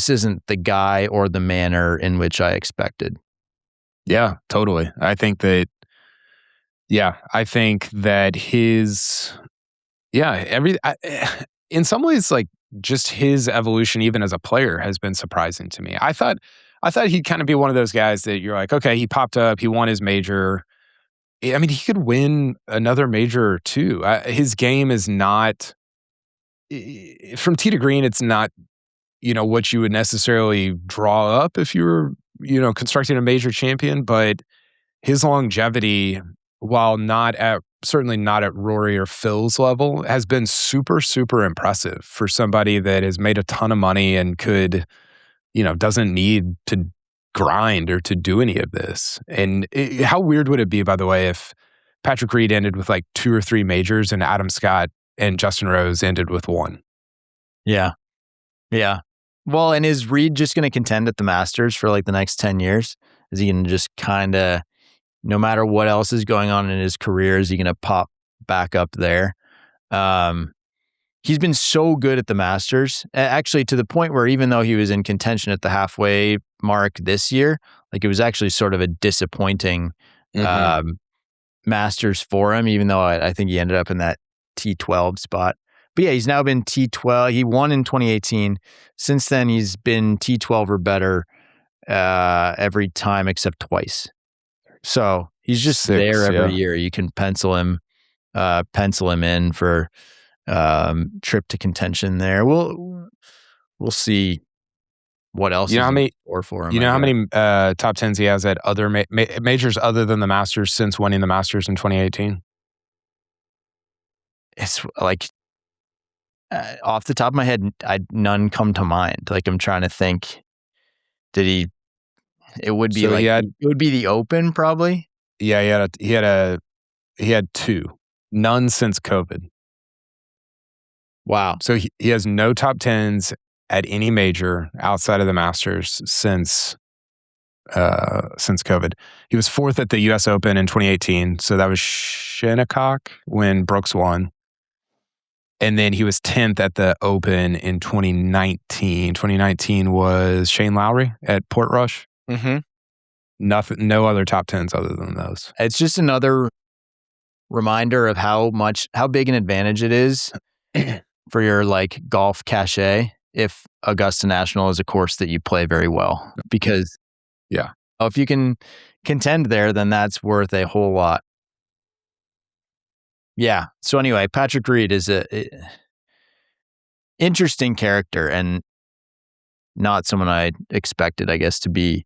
isn't the guy or the manner in which I expected. Yeah, totally. I think that in some ways, like, just his evolution, even as a player, has been surprising to me. I thought he'd kind of be one of those guys that you're like, okay, he popped up, he won his major. I mean, he could win another major or two. His game is not, from tee to green, it's not, what you would necessarily draw up if you were, constructing a major champion. But his longevity, while certainly not at Rory or Phil's level, has been super, super impressive for somebody that has made a ton of money and could, doesn't need to grind or to do any of this. And how weird would it be, by the way, if Patrick Reed ended with like 2 or 3 majors and Adam Scott and Justin Rose ended with 1? Yeah. Yeah. Well, and is Reed just going to contend at the Masters for like the next 10 years? Is he going to just kind of, no matter what else is going on in his career, is he going to pop back up there? He's been so good at the Masters, actually, to the point where even though he was in contention at the halfway mark this year, like, it was actually sort of a disappointing Masters for him, even though I think he ended up in that T12 spot. But yeah, he's now been T12. He won in 2018. Since then, he's been T12 or better every time except twice. So he's just there every year. You can pencil him in for trip to contention there. We'll see what else. You know how many for him? You know how many top 10s he has at other majors other than the Masters since winning the Masters in 2018? It's like off the top of my head, none come to mind. Like, I'm trying to think. Did he? It would be it would be the Open, probably. Yeah, he had 2, none since COVID. Wow. So he has no top 10s at any major outside of the Masters since COVID. He was 4th at the U.S. Open in 2018, so that was Shinnecock when Brooks won. And then he was 10th at the Open in 2019. 2019 was Shane Lowry at Portrush. Nothing, no other top 10s other than those. It's just another reminder of how big an advantage it is for your like golf cachet if Augusta National is a course that you play very well, because Yeah. if you can contend there, then that's worth a whole lot. Yeah. So anyway, Patrick Reed is a interesting character and not someone I expected, I guess, to be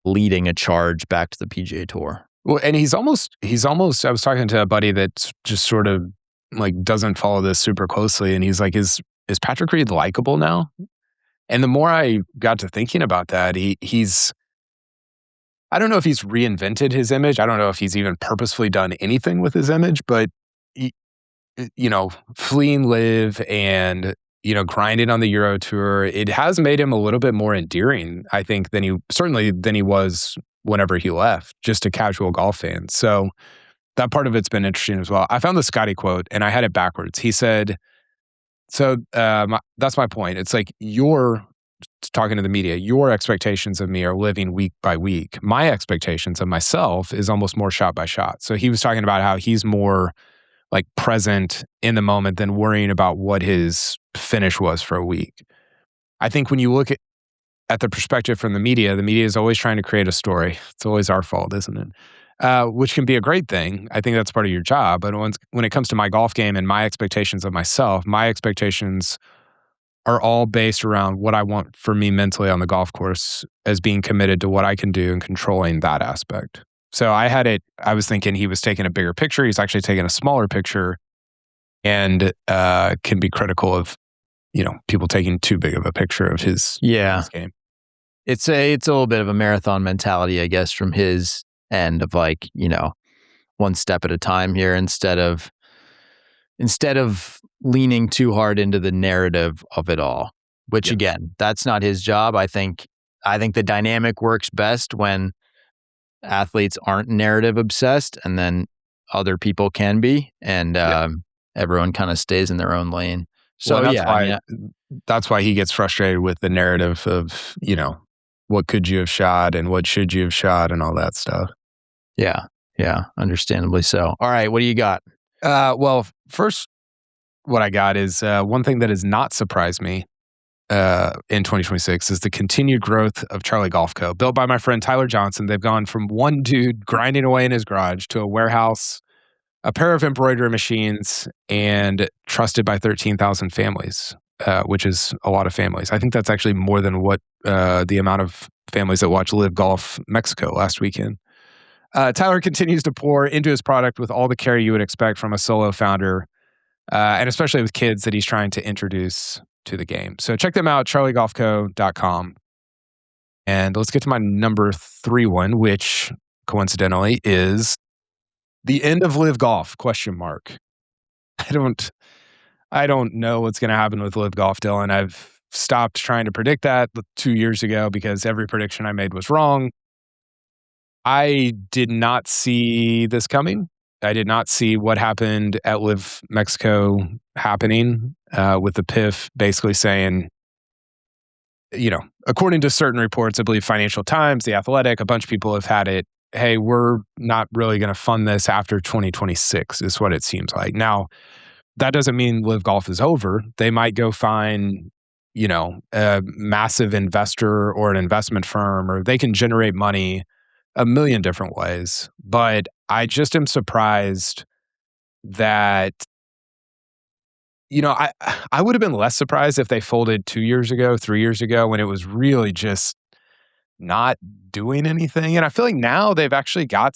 leading a charge back to the PGA Tour. Well, and he's almost I was talking to a buddy that's just sort of like doesn't follow this super closely and he's like, is Patrick Reed likable now? And the more I got to thinking about that, he's I don't know if he's reinvented his image. I don't know if he's even purposefully done anything with his image, but he, fleeing live and grinding on the Euro Tour, it has made him a little bit more endearing, I think, than he was whenever he left, just a casual golf fan. So that part of it's been interesting as well. I found the Scotty quote and I had it backwards. He said, "So that's my point. It's like you're talking to the media. Your expectations of me are living week by week. My expectations of myself is almost more shot by shot." So he was talking about how he's more like present in the moment than worrying about what his finish was for a week. I think when you look at the perspective from the media is always trying to create a story. It's always our fault, isn't it? Which can be a great thing. I think that's part of your job. But when it comes to my golf game and my expectations of myself, my expectations are all based around what I want for me mentally on the golf course as being committed to what I can do and controlling that aspect. So I was thinking he was taking a bigger picture. He's actually taking a smaller picture and can be critical of, people taking too big of a picture of his game. It's a little bit of a marathon mentality, I guess, from his end of like, one step at a time here instead of leaning too hard into the narrative of it all, which again, that's not his job. I think the dynamic works best when athletes aren't narrative obsessed and then other people can be, and everyone kind of stays in their own lane. So that's why he gets frustrated with the narrative of, what could you have shot and what should you have shot and all that stuff. Yeah, understandably so. All right, what do you got? Well, first, what I got is one thing that has not surprised me in 2026 is the continued growth of Charlie Golf Co. Built by my friend Tyler Johnson. They've gone from one dude grinding away in his garage to a warehouse, a pair of embroidery machines, and trusted by 13,000 families, which is a lot of families. I think that's actually more than what the amount of families that watched Live Golf Mexico last weekend. Tyler continues to pour into his product with all the care you would expect from a solo founder, and especially with kids that he's trying to introduce to the game. So check them out, charliegolfco.com. And let's get to my number 3 one, which coincidentally is the end of Live Golf, ? I don't know what's going to happen with Live Golf, Dylan. I've stopped trying to predict that 2 years ago because every prediction I made was wrong. I did not see this coming. I did not see what happened at Live Mexico happening with the PIF basically saying, according to certain reports, I believe Financial Times, The Athletic, a bunch of people have had it, hey, we're not really going to fund this after 2026 is what it seems like. Now, that doesn't mean Live Golf is over. They might go find, a massive investor or an investment firm, or they can generate money a million different ways. But I just am surprised that, I would have been less surprised if they folded 2 years ago, 3 years ago, when it was really just not doing anything. And I feel like now they've actually got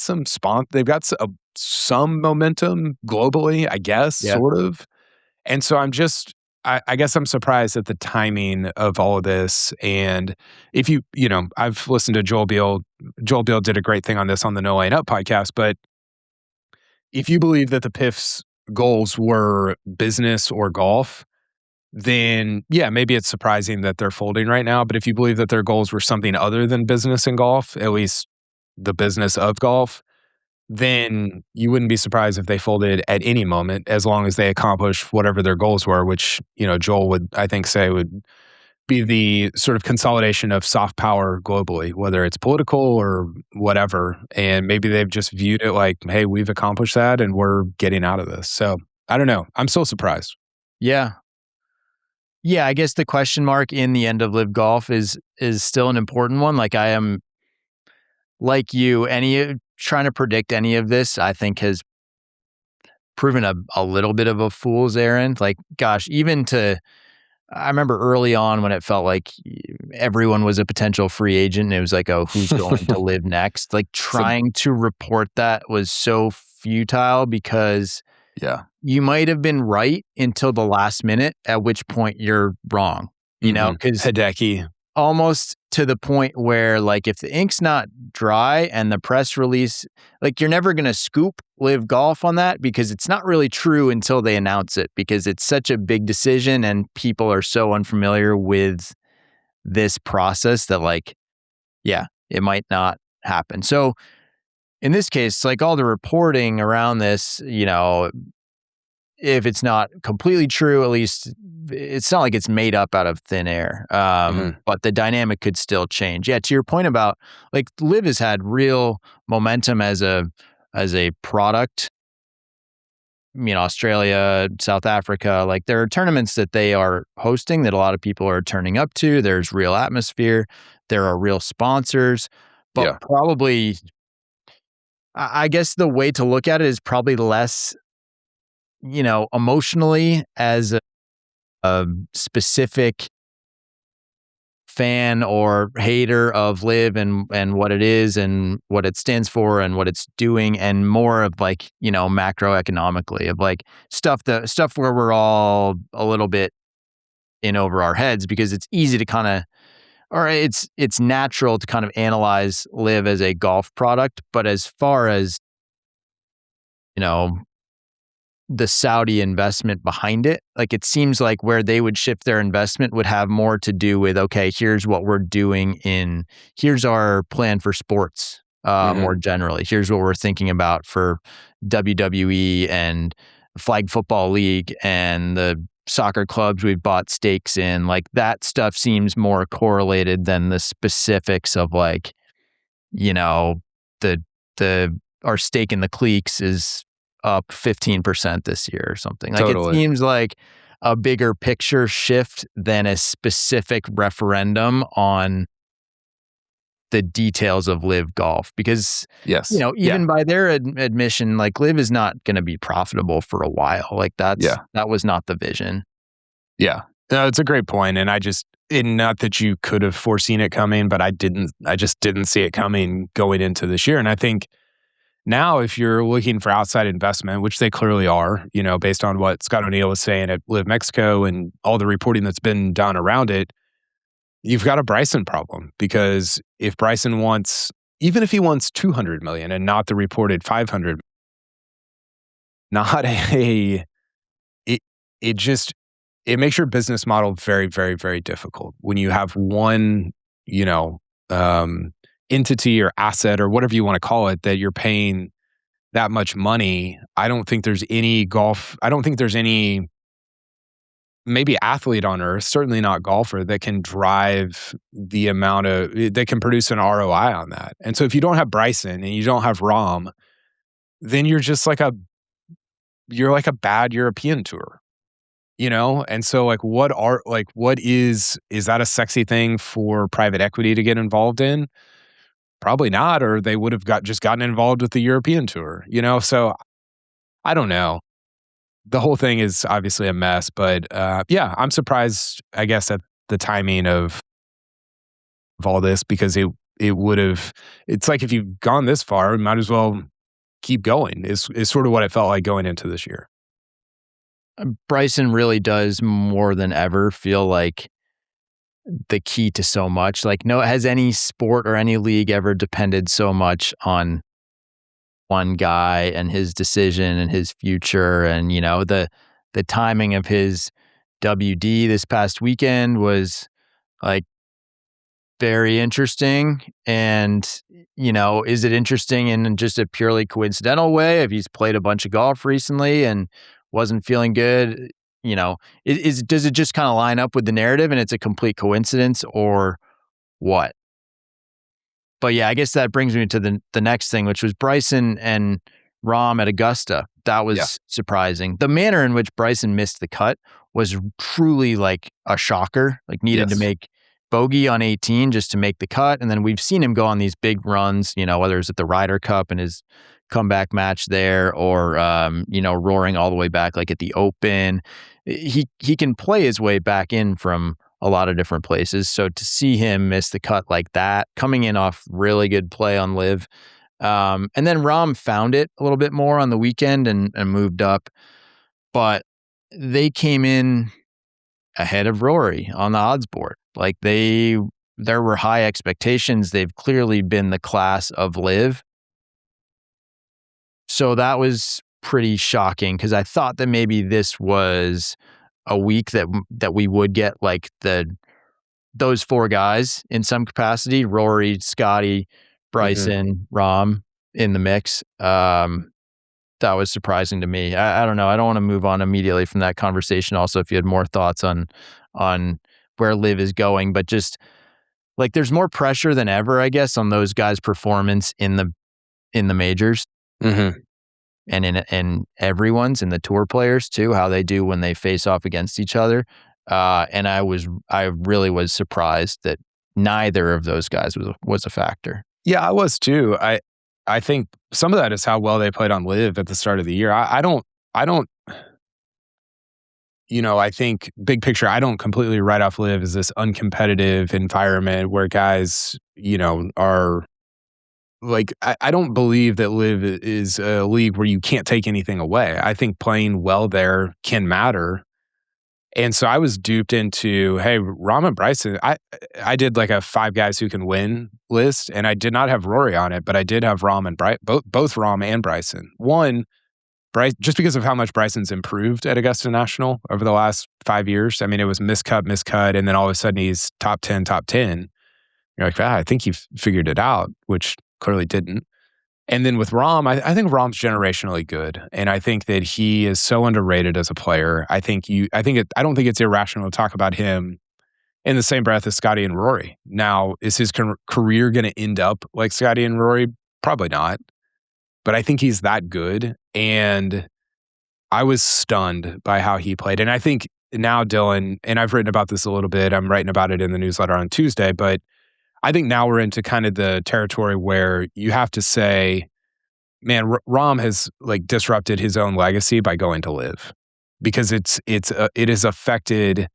they've got some momentum globally, I guess, sort of. And so I guess I'm surprised at the timing of all of this. And if I've listened to Joel Beal. Joel Beal did a great thing on this on the No Lane Up podcast. But if you believe that the PIF's goals were business or golf, then maybe it's surprising that they're folding right now. But if you believe that their goals were something other than business and golf, at least the business of golf, then you wouldn't be surprised if they folded at any moment as long as they accomplish whatever their goals were, which, Joel would, I think, say would be the sort of consolidation of soft power globally, whether it's political or whatever. And maybe they've just viewed it like, hey, we've accomplished that and we're getting out of this. So I don't know. I'm still surprised. Yeah. Yeah, I guess the question mark in the end of live golf is still an important one. Like, I am like you, trying to predict any of this, I think has proven a little bit of a fool's errand. Like, gosh, I remember early on when it felt like everyone was a potential free agent and it was like, oh, who's going to live next? Like, So trying to report that was so futile because yeah. you might have been right until the last minute, at which point you're wrong, because Hideki. almost to the point where, like, if the ink's not dry and the press release, like, you're never gonna scoop live golf on that because it's not really true until they announce it, because it's such a big decision and people are so unfamiliar with this process that, like, yeah, it might not happen. So in this case, like, all the reporting around this, if it's not completely true, at least it's not like it's made up out of thin air. Mhm. But the dynamic could still change. Yeah, to your point about, like, Live has had real momentum as a product. Australia, South Africa, like, there are tournaments that they are hosting that a lot of people are turning up to. There's real atmosphere. There are real sponsors, but Yeah, probably, I guess the way to look at it is probably less, emotionally as a specific fan or hater of live and what it is and what it stands for and what it's doing, and more of, like, macroeconomically, of, like, stuff where we're all a little bit in over our heads, because it's easy to kind of, or it's natural to kind of analyze live as a golf product. But as far as, you know the Saudi investment behind it, like, it seems like where they would shift their investment would have more to do with, okay, here's what we're doing here's our plan for sports, more mhm, generally. Here's what we're thinking about for WWE and Flag Football League and the soccer clubs we've bought stakes in. Like, that stuff seems more correlated than the specifics of, like, you know, the the our stake in the cliques is up 15% this year or something. Like, it totally. seems like a bigger picture shift than a specific referendum on the details of live golf, because, Yes. Yeah, even by their admission, like, live is not going to be profitable for a while. Like, yeah, that was not the vision. yeah. No, it's a great point, and not that you could have foreseen it coming, but I just didn't see it coming going into this year, and I think now if you're looking for outside investment, which they clearly are, based on what Scott O'Neill was saying at Live Mexico and all the reporting that's been done around it, you've got a Bryson problem, because if Bryson wants, even if he wants 200 million and not the reported 500, not a it it just it makes your business model very, very, very difficult when you have one, you know, um, entity or asset or whatever you want to call it that you're paying that much money. I don't think there's any, maybe athlete on earth, certainly not golfer, that can drive that can produce an ROI on that. And so if you don't have Bryson and you don't have Rom, then you're like a bad European tour, And so, like, is that a sexy thing for private equity to get involved in? Probably not, or they would have gotten involved with the European tour, So I don't know. The whole thing is obviously a mess, but yeah, I'm surprised, I guess, at the timing of all this, because it would have. It's like, if you've gone this far, you might as well keep going. Is sort of what it felt like going into this year. Bryson really does more than ever feel like the key to so much. Like, no, has any sport or any league ever depended so much on one guy and his decision and his future? And, the timing of his WD this past weekend was, like, very interesting. And, is it interesting in just a purely coincidental way if he's played a bunch of golf recently and wasn't feeling good? Does it just kind of line up with the narrative and it's a complete coincidence, or what? But yeah, I guess that brings me to the next thing, which was Bryson and Rom at Augusta. That Yeah. was surprising. The manner in which Bryson missed the cut was truly like a shocker. Like needed to Yes. make bogey on 18 just to make the cut. And then we've seen him go on these big runs, whether it's at the Ryder Cup and his comeback match there or, roaring all the way back like at the Open. He can play his way back in from a lot of different places. So to see him miss the cut like that, coming in off really good play on live. And then Rahm found it a little bit more on the weekend and moved up. But they came in ahead of Rory on the odds board. Like there were high expectations. They've clearly been the class of live. So that was pretty shocking because I thought that maybe this was a week that we would get like those four guys in some capacity: Rory, Scotty, Bryson, Rahm in the mix. That was surprising to me. I don't know. I don't want to move on immediately from that conversation. Also, if you had more thoughts on where live is going, but just like there's more pressure than ever, I guess, on those guys' performance in the majors. Mm-hmm. And in everyone's, in the tour players too, how they do when they face off against each other. And I really was surprised that neither of those guys was a factor. Yeah, I was too. I think some of that is how well they played on live at the start of the year. I don't, I think big picture, I don't completely write off live as this uncompetitive environment where guys, are like, I don't believe that live is a league where you can't take anything away. I think playing well there can matter. And so I was duped into, hey, Rahm and Bryson. I did like a 5 guys who can win list, and I did not have Rory on it, but I did have Rahm and both Rahm and Bryson. One, just because of how much Bryson's improved at Augusta National over the last 5 years. I mean, it was miscut, and then all of a sudden he's top 10. You're like, I think he figured it out, which clearly didn't. And then with Rahm, I think Rahm's generationally good, and I think that he is so underrated as a player. I don't think it's irrational to talk about him in the same breath as Scotty and Rory. Now, is his career going to end up like Scotty and Rory? Probably not, but I think he's that good, and I was stunned by how he played. And I think now, Dylan, and I've written about this a little bit. I'm writing about it in the newsletter on Tuesday, but I think now we're into kind of the territory where you have to say, man, Rahm has like disrupted his own legacy by going to live, because it has affected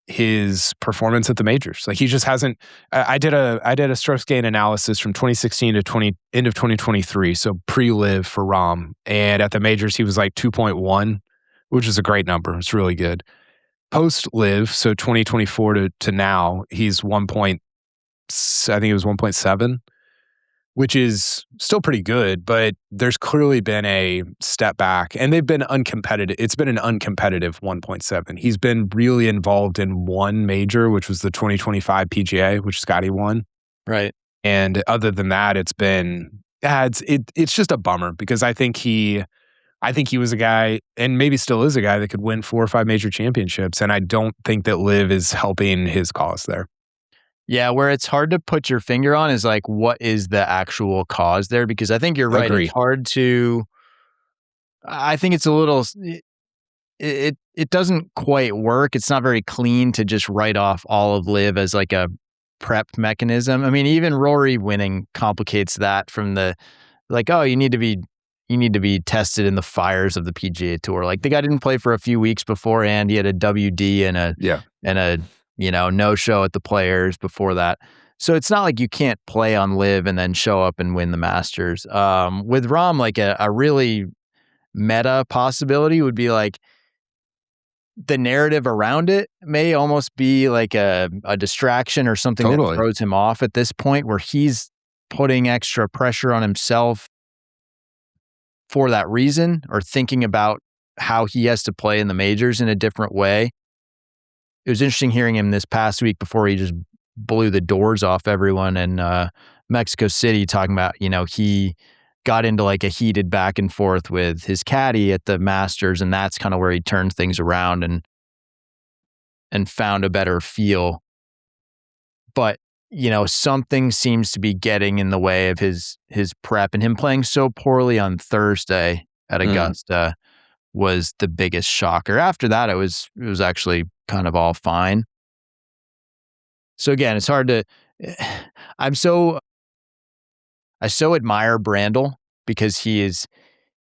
his performance at the majors. Like he just hasn't. I did a strokes gain analysis from 2016 to end of 2023, so pre-live for Rahm, and at the majors he was like 2.1, which is a great number. It's really good. Post live, so 2024 to now, he's 1. I think it was 1.7, which is still pretty good, but there's clearly been a step back, and they've been uncompetitive. It's been an uncompetitive 1.7. He's been really involved in one major, which was the 2025 PGA, which Scotty won. Right. And other than that, it's just a bummer, because I think he was a guy, and maybe still is a guy, that could win 4 or 5 major championships, and I don't think that live is helping his cause there. Yeah, where it's hard to put your finger on is like, what is the actual cause there? Because I think you're right. Agree. It's hard to. I think it's a little. It doesn't quite work. It's not very clean to just write off all of live as like a prep mechanism. I mean, even Rory winning complicates that from the like, oh, you need to be tested in the fires of the PGA Tour. Like the guy didn't play for a few weeks beforehand. He had a WD and a no show at the Players before that. So it's not like you can't play on live and then show up and win the Masters. With Rahm, like a really meta possibility would be like the narrative around it may almost be like a distraction or something that throws him off at this point, where he's putting extra pressure on himself for that reason, or thinking about how he has to play in the majors in a different way. It was interesting hearing him this past week before he just blew the doors off everyone in Mexico City, talking about, he got into like a heated back and forth with his caddy at the Masters, and that's kind of where he turned things around and found a better feel. But, something seems to be getting in the way of his prep, and him playing so poorly on Thursday at Mm. Augusta was the biggest shocker. After that, it was actually kind of all fine. So again, it's hard to. I'm so I so admire Brandel because he is,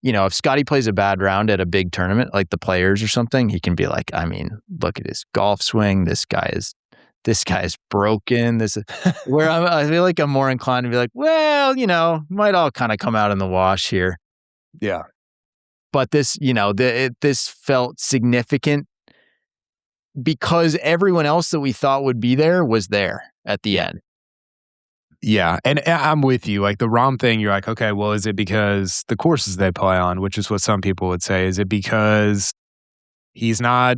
if Scotty plays a bad round at a big tournament like the Players or something, he can be like, I mean, look at his golf swing. This guy is broken. This is where I feel like I'm more inclined to be like, well, might all kind of come out in the wash here. Yeah. But this, this felt significant because everyone else that we thought would be there was there at the end. Yeah, and I'm with you. Like the ROM thing, you're like, okay, well, is it because the courses they play on, which is what some people would say? Is it because he's not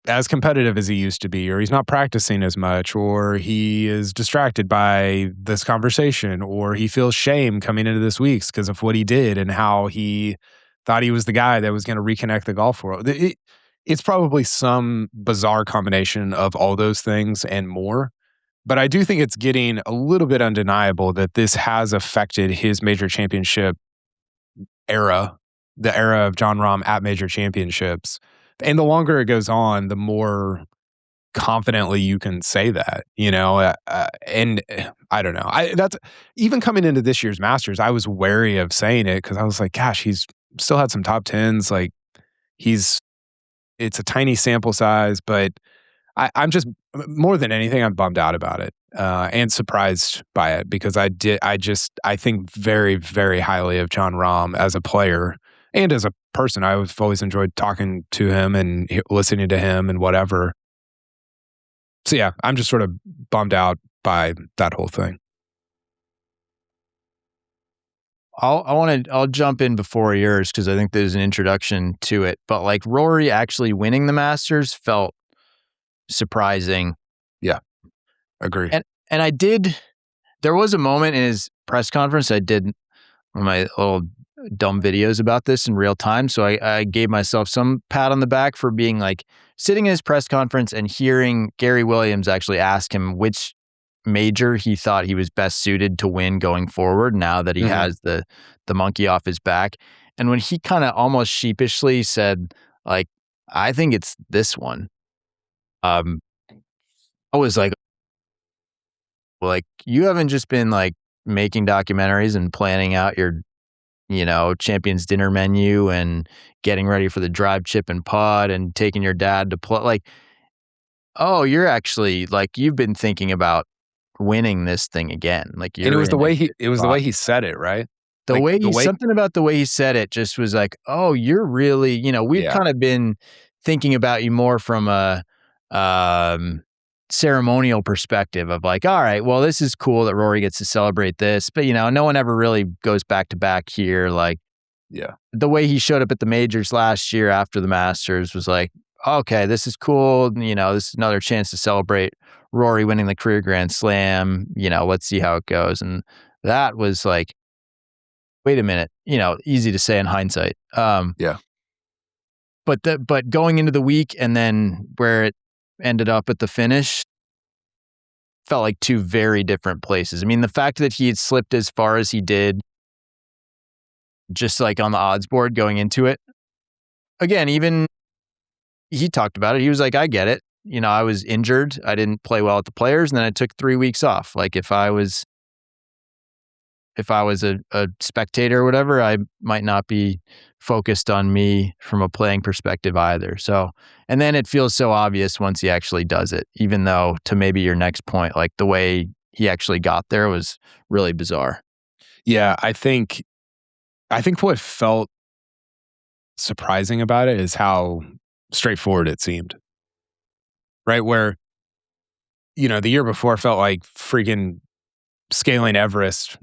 as competitive as he used to be, or he's not practicing as much, or he is distracted by this conversation, or he feels shame coming into this week's because of what he did and how he thought he was the guy that was going to reconnect the golf world? It's probably some bizarre combination of all those things and more. But I do think it's getting a little bit undeniable that this has affected his major championship era, the era of John Rahm at major championships. And the longer it goes on, the more confidently you can say that, I don't know. That's even coming into this year's Masters, I was wary of saying it because I was like, gosh, he's still had some top tens. Like it's a tiny sample size, but I'm just more than anything, I'm bummed out about it and surprised by it because I think very, very highly of John Rahm as a player and as a person. I've always enjoyed talking to him and listening to him and whatever. So yeah, I'm just sort of bummed out by that whole thing. I'll jump in before yours because I think there's an introduction to it. But like Rory actually winning the Masters felt surprising. Yeah, agree. And there was a moment in his press conference I did one of my little dumb videos about this in real time. So I gave myself some pat on the back for being like sitting in his press conference and hearing Gary Williams actually ask him which major he thought he was best suited to win going forward now that he has the monkey off his back. And when he kind of almost sheepishly said, like, I think it's this one. I was like, you haven't just been like making documentaries and planning out your, champions dinner menu and getting ready for the drive, chip, and pod and taking your dad to play. Like, oh, you're actually like, you've been thinking about winning this thing again. Like And you're in a good the way spot. he said it, right? The Like way the way something about the way he said it just was like, oh, you're really, we've yeah. kind of been thinking about you more from a um, ceremonial perspective of like, all right, well, this is cool that Rory gets to celebrate this, but no one ever really goes back to back here. Like Yeah. the way he showed up at the majors last year after the Masters was like, okay, this is cool. This is another chance to celebrate Rory winning the career Grand Slam. Let's see how it goes. And that was like, wait a minute, easy to say in hindsight. Yeah. But going into the week and then where it ended up at the finish felt like two very different places. I mean, the fact that he had slipped as far as he did, just like on the odds board going into it. Again, even he talked about it. He was like, I get it. I was injured. I didn't play well at the Players, and then I took 3 weeks off. Like if I was a spectator or whatever, I might not be focused on me from a playing perspective either. So, and then it feels so obvious once he actually does it, even though to maybe your next point, like the way he actually got there was really bizarre. Yeah, I think what felt surprising about it is how straightforward it seemed. Right? Where, the year before felt like freaking scaling Everest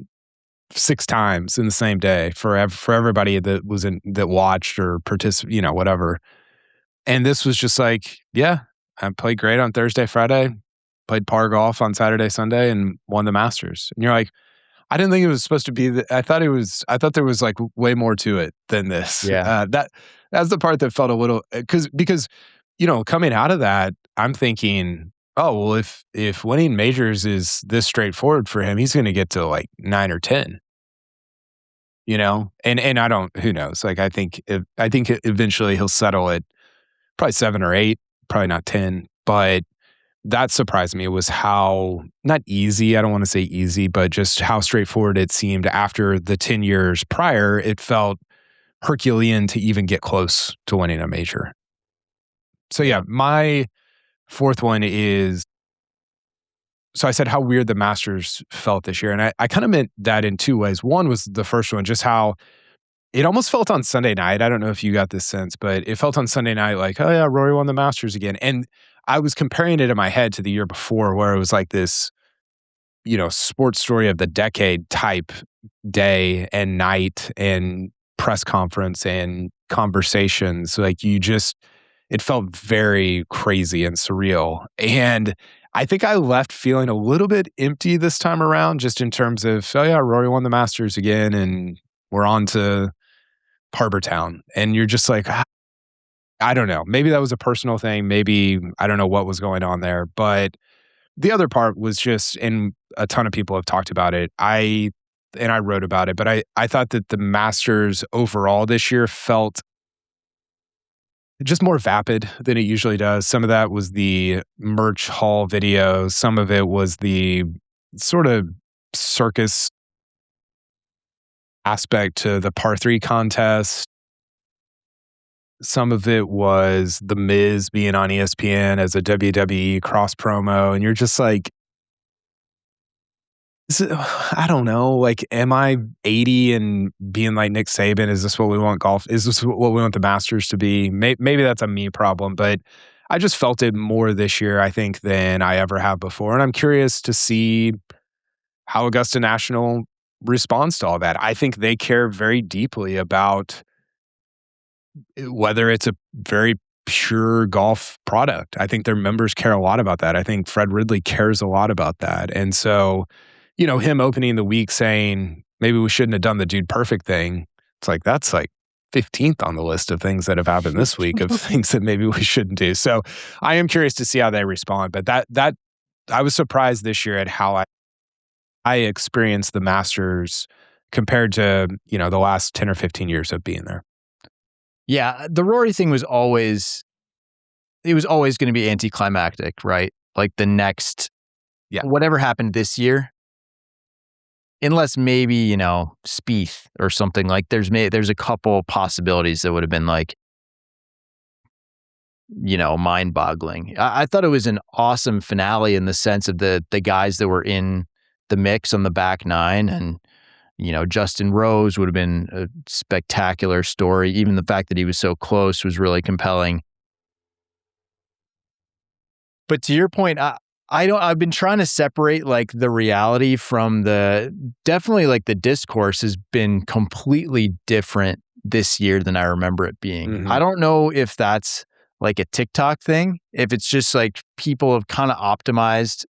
6 times in the same day for everybody that watched or participated, whatever. And this was just like, yeah, I played great on Thursday, Friday, played par golf on Saturday, Sunday, and won the Masters. And you're like, I didn't think it was supposed to be. I thought there was like way more to it than this. Yeah. That's the part that felt a little because coming out of that, I'm thinking, oh well, if winning majors is this straightforward for him, he's going to get to like 9 or 10. And I don't, who knows? Like, I think eventually he'll settle at probably 7 or 8, probably not 10, but that surprised me was how not easy, I don't want to say easy, but just how straightforward it seemed after the 10 years prior. It felt Herculean to even get close to winning a major. So yeah, Yeah. my fourth one is, so I said how weird the Masters felt this year. And I kind of meant that in two ways. One was the first one, just how it almost felt on Sunday night. I don't know if you got this sense, but it felt on Sunday night like, oh yeah, Rory won the Masters again. And I was comparing it in my head to the year before where it was like this, sports story of the decade type day and night and press conference and conversations. Like it felt very crazy and surreal. And I think I left feeling a little bit empty this time around, just in terms of, oh yeah, Rory won the Masters again and we're on to Harbor Town. And you're just like, I don't know. Maybe that was a personal thing. Maybe I don't know what was going on there. But the other part was just, and a ton of people have talked about it. I wrote about it, but I thought that the Masters overall this year felt just more vapid than it usually does. Some of that was the merch hall video. Some of it was the sort of circus aspect to the par three contest. Some of it was The Miz being on ESPN as a WWE cross promo. And you're just like, I don't know. Like, am I 80 and being like Nick Saban? Is this what we want golf? Is this what we want the Masters to be? Maybe that's a me problem, but I just felt it more this year, I think, than I ever have before. And I'm curious to see how Augusta National responds to all that. I think they care very deeply about whether it's a very pure golf product. I think their members care a lot about that. I think Fred Ridley cares a lot about that. And so, him opening the week saying maybe we shouldn't have done the dude perfect thing. It's like, that's like 15th on the list of things that have happened this week of things that maybe we shouldn't do. So I am curious to see how they respond. But that I was surprised this year at how I experienced the Masters compared to, the last 10 or 15 years of being there. Yeah, the Rory thing was always going to be anticlimactic, right? Like the next, Yeah. whatever happened this year, unless maybe, Spieth or something, like there's a couple possibilities that would have been like, mind-boggling. I thought it was an awesome finale in the sense of the guys that were in the mix on the back nine, and Justin Rose would have been a spectacular story. Even the fact that he was so close was really compelling. But to your point, I've been trying to separate like the reality from definitely like the discourse has been completely different this year than I remember it being. Mm-hmm. I don't know if that's like a TikTok thing, if it's just like people have kind of optimized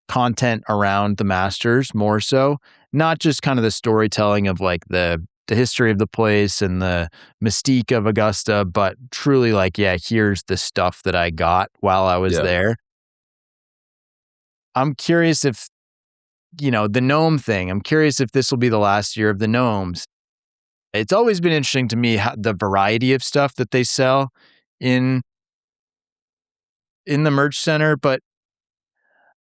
content around the Masters more so, not just kind of the storytelling of like the history of the place and the mystique of Augusta, but truly like, yeah, here's the stuff that I got while I was there. I'm curious if, the gnome thing, I'm curious if this will be the last year of the gnomes. It's always been interesting to me how the variety of stuff that they sell in the merch center, but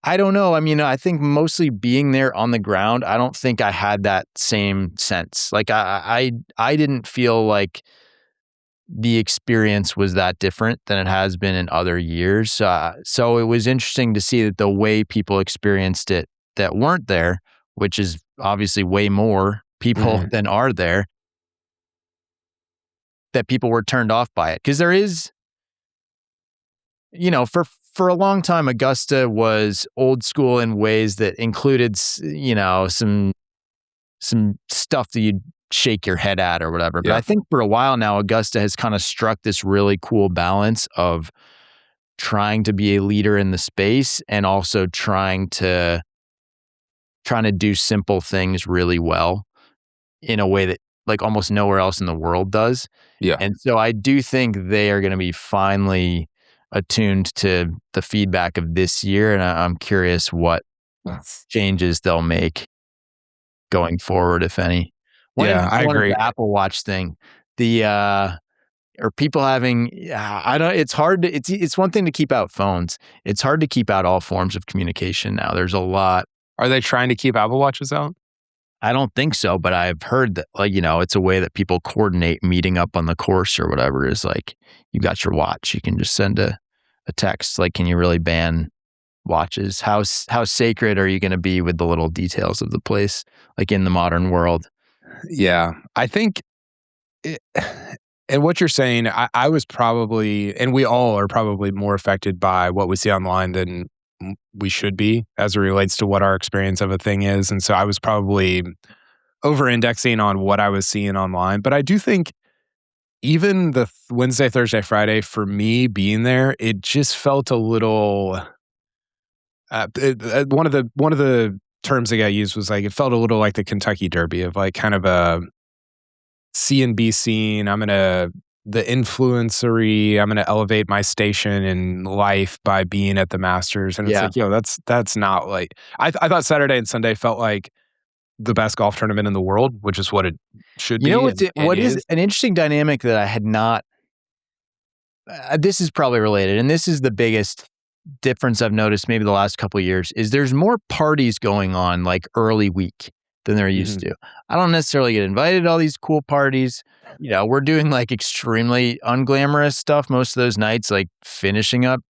I don't know. I mean, I think mostly being there on the ground, I don't think I had that same sense. Like I didn't feel like the experience was that different than it has been in other years. So it was interesting to see that the way people experienced it that weren't there, which is obviously way more people than are there, that people were turned off by it. Because there is, for a long time, Augusta was old school in ways that included, some stuff that you'd shake your head at or whatever. But I think for a while now, Augusta has kind of struck this really cool balance of trying to be a leader in the space and also trying to do simple things really well in a way that like almost nowhere else in the world does. Yeah. And so I do think they are going to be finally attuned to the feedback of this year. And I'm curious what changes they'll make going forward, if any. Yeah, I One is agree. the Apple Watch thing. The, or people having I don't it's hard to it's one thing to keep out phones. It's hard to keep out all forms of communication now. There's a lot. Are they trying to keep Apple Watches out? I don't think so, but I've heard that, like, it's a way that people coordinate meeting up on the course or whatever is like, you got your watch. You can just send a text. Like, can you really ban watches? How sacred are you going to be with the little details of the place, like in the modern world? Yeah, I think it, and what you're saying, I was probably, and we all are probably more affected by what we see online than we should be as it relates to what our experience of a thing is. And so I was probably over indexing on what I was seeing online. But I do think even the Wednesday, Thursday, Friday, for me being there, it just felt a little, one of the terms that got used was like, it felt a little like the Kentucky Derby of like kind of a C and B scene. The influencery, I'm gonna elevate my station in life by being at the Masters. And it's Yeah. like, yo, that's not like I thought Saturday and Sunday felt like the best golf tournament in the world, which is what it should You know be what's and what is is. an interesting dynamic that I had not this is probably related, and this is the biggest difference I've noticed maybe the last couple of years is there's more parties going on like early week than there used Mhm. to. I don't necessarily get invited to all these cool parties. We're doing like extremely unglamorous stuff most of those nights, like finishing up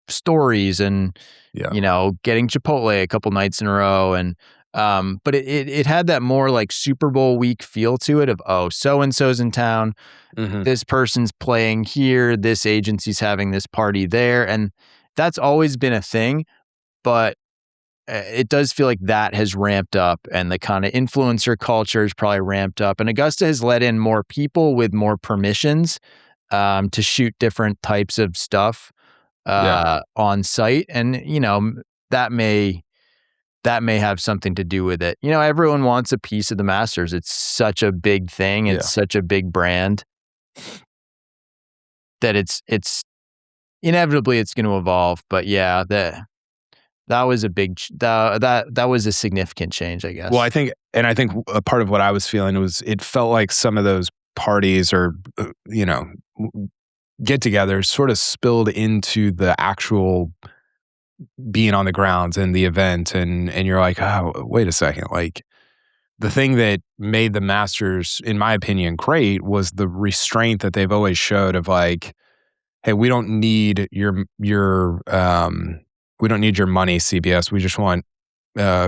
stories and Yeah. getting Chipotle a couple nights in a row. And but it had that more like Super Bowl week feel to it of, oh, so and so's in town, Mhm. this person's playing here, this agency's having this party there. And that's always been a thing, but it does feel like that has ramped up and the kind of influencer culture has probably ramped up. And Augusta has let in more people with more permissions to shoot different types of stuff Yeah. on site. And, that may that may have something to do with it. Everyone wants a piece of the Masters. It's such a big thing. It's Yeah. such a big brand that it's inevitably it's going to evolve. But yeah, that was a big that was a significant change, I guess. Well, I think a part of what I was feeling was it felt like some of those parties or, get-togethers sort of spilled into the actual being on the grounds and the event, and you're like, "Oh, wait a second," like, the thing that made the Masters, in my opinion, great was the restraint that they've always showed of like, "Hey, we don't need your money, CBS. We just want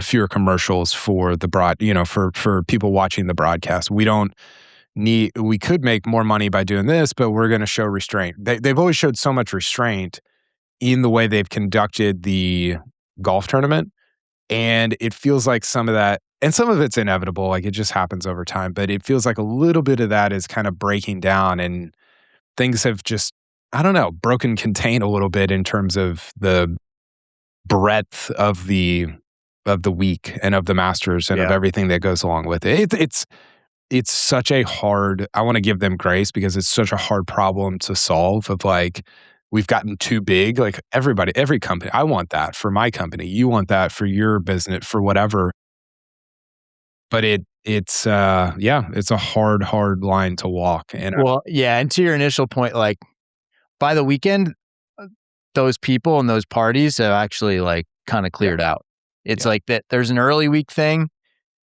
fewer commercials for the for people watching the broadcast. We could make more money by doing this, but we're going to show restraint." They've always showed so much restraint in the way they've conducted the golf tournament. And it feels like some of that, and some of it's inevitable, like it just happens over time, but it feels like a little bit of that is kind of breaking down and things have just, I don't know, broken contain a little bit in terms of the breadth of the week and of the Masters and of Yeah. everything that goes along with it. It's such a hard, I want to give them grace because it's such a hard problem to solve of like, we've gotten too big. Like every company, I want that for my company. You want that for your business, for whatever. But it's it's a hard line to walk. And Well, yeah, and to your initial point, like by the weekend, uh, those people and those parties have actually like kind of yeah, cleared out. It's yeah, like that there's an early week thing.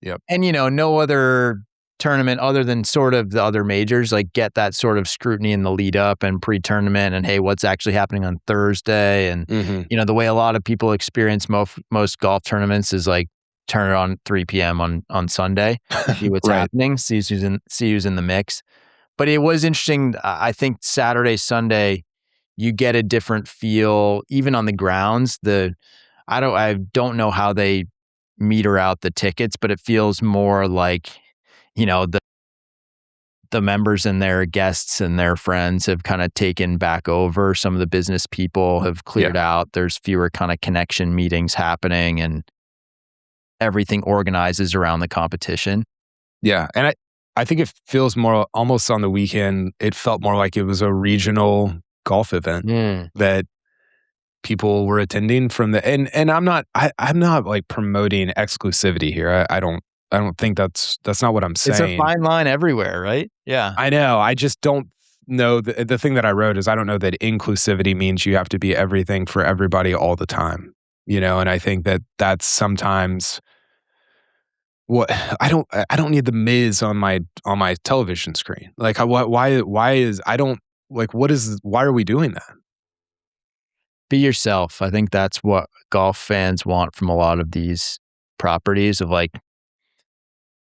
yep. And no other tournament other than sort of the other majors like get that sort of scrutiny in the lead up and pre-tournament and hey, what's actually happening on Thursday? And Hmm. the way a lot of people experience most golf tournaments is like turn it on 3 p.m. on Sunday, see what's Right. happening, see who's in the mix. But it was interesting. I think Saturday, Sunday, you get a different feel even on the grounds. I don't know how they meter out the tickets, but it feels more like, the members and their guests and their friends have kind of taken back over. Some of the business people have cleared Yeah. out. There's fewer kind of connection meetings happening and everything organizes around the competition. Yeah. And I think it feels more almost on the weekend. It felt more like it was a regional golf event Mm. that people were attending from the, and I'm not like promoting exclusivity here. I don't I don't think that's not what I'm It's a saying. fine line everywhere, right? Yeah. I know. I just don't know. The thing that I wrote is I don't know that inclusivity means you have to be everything for everybody all the time. And I think that that's sometimes what I don't need the Miz on my television screen. Like why is I don't like what is why are we doing that? Be yourself. I think that's what golf fans want from a lot of these properties of like,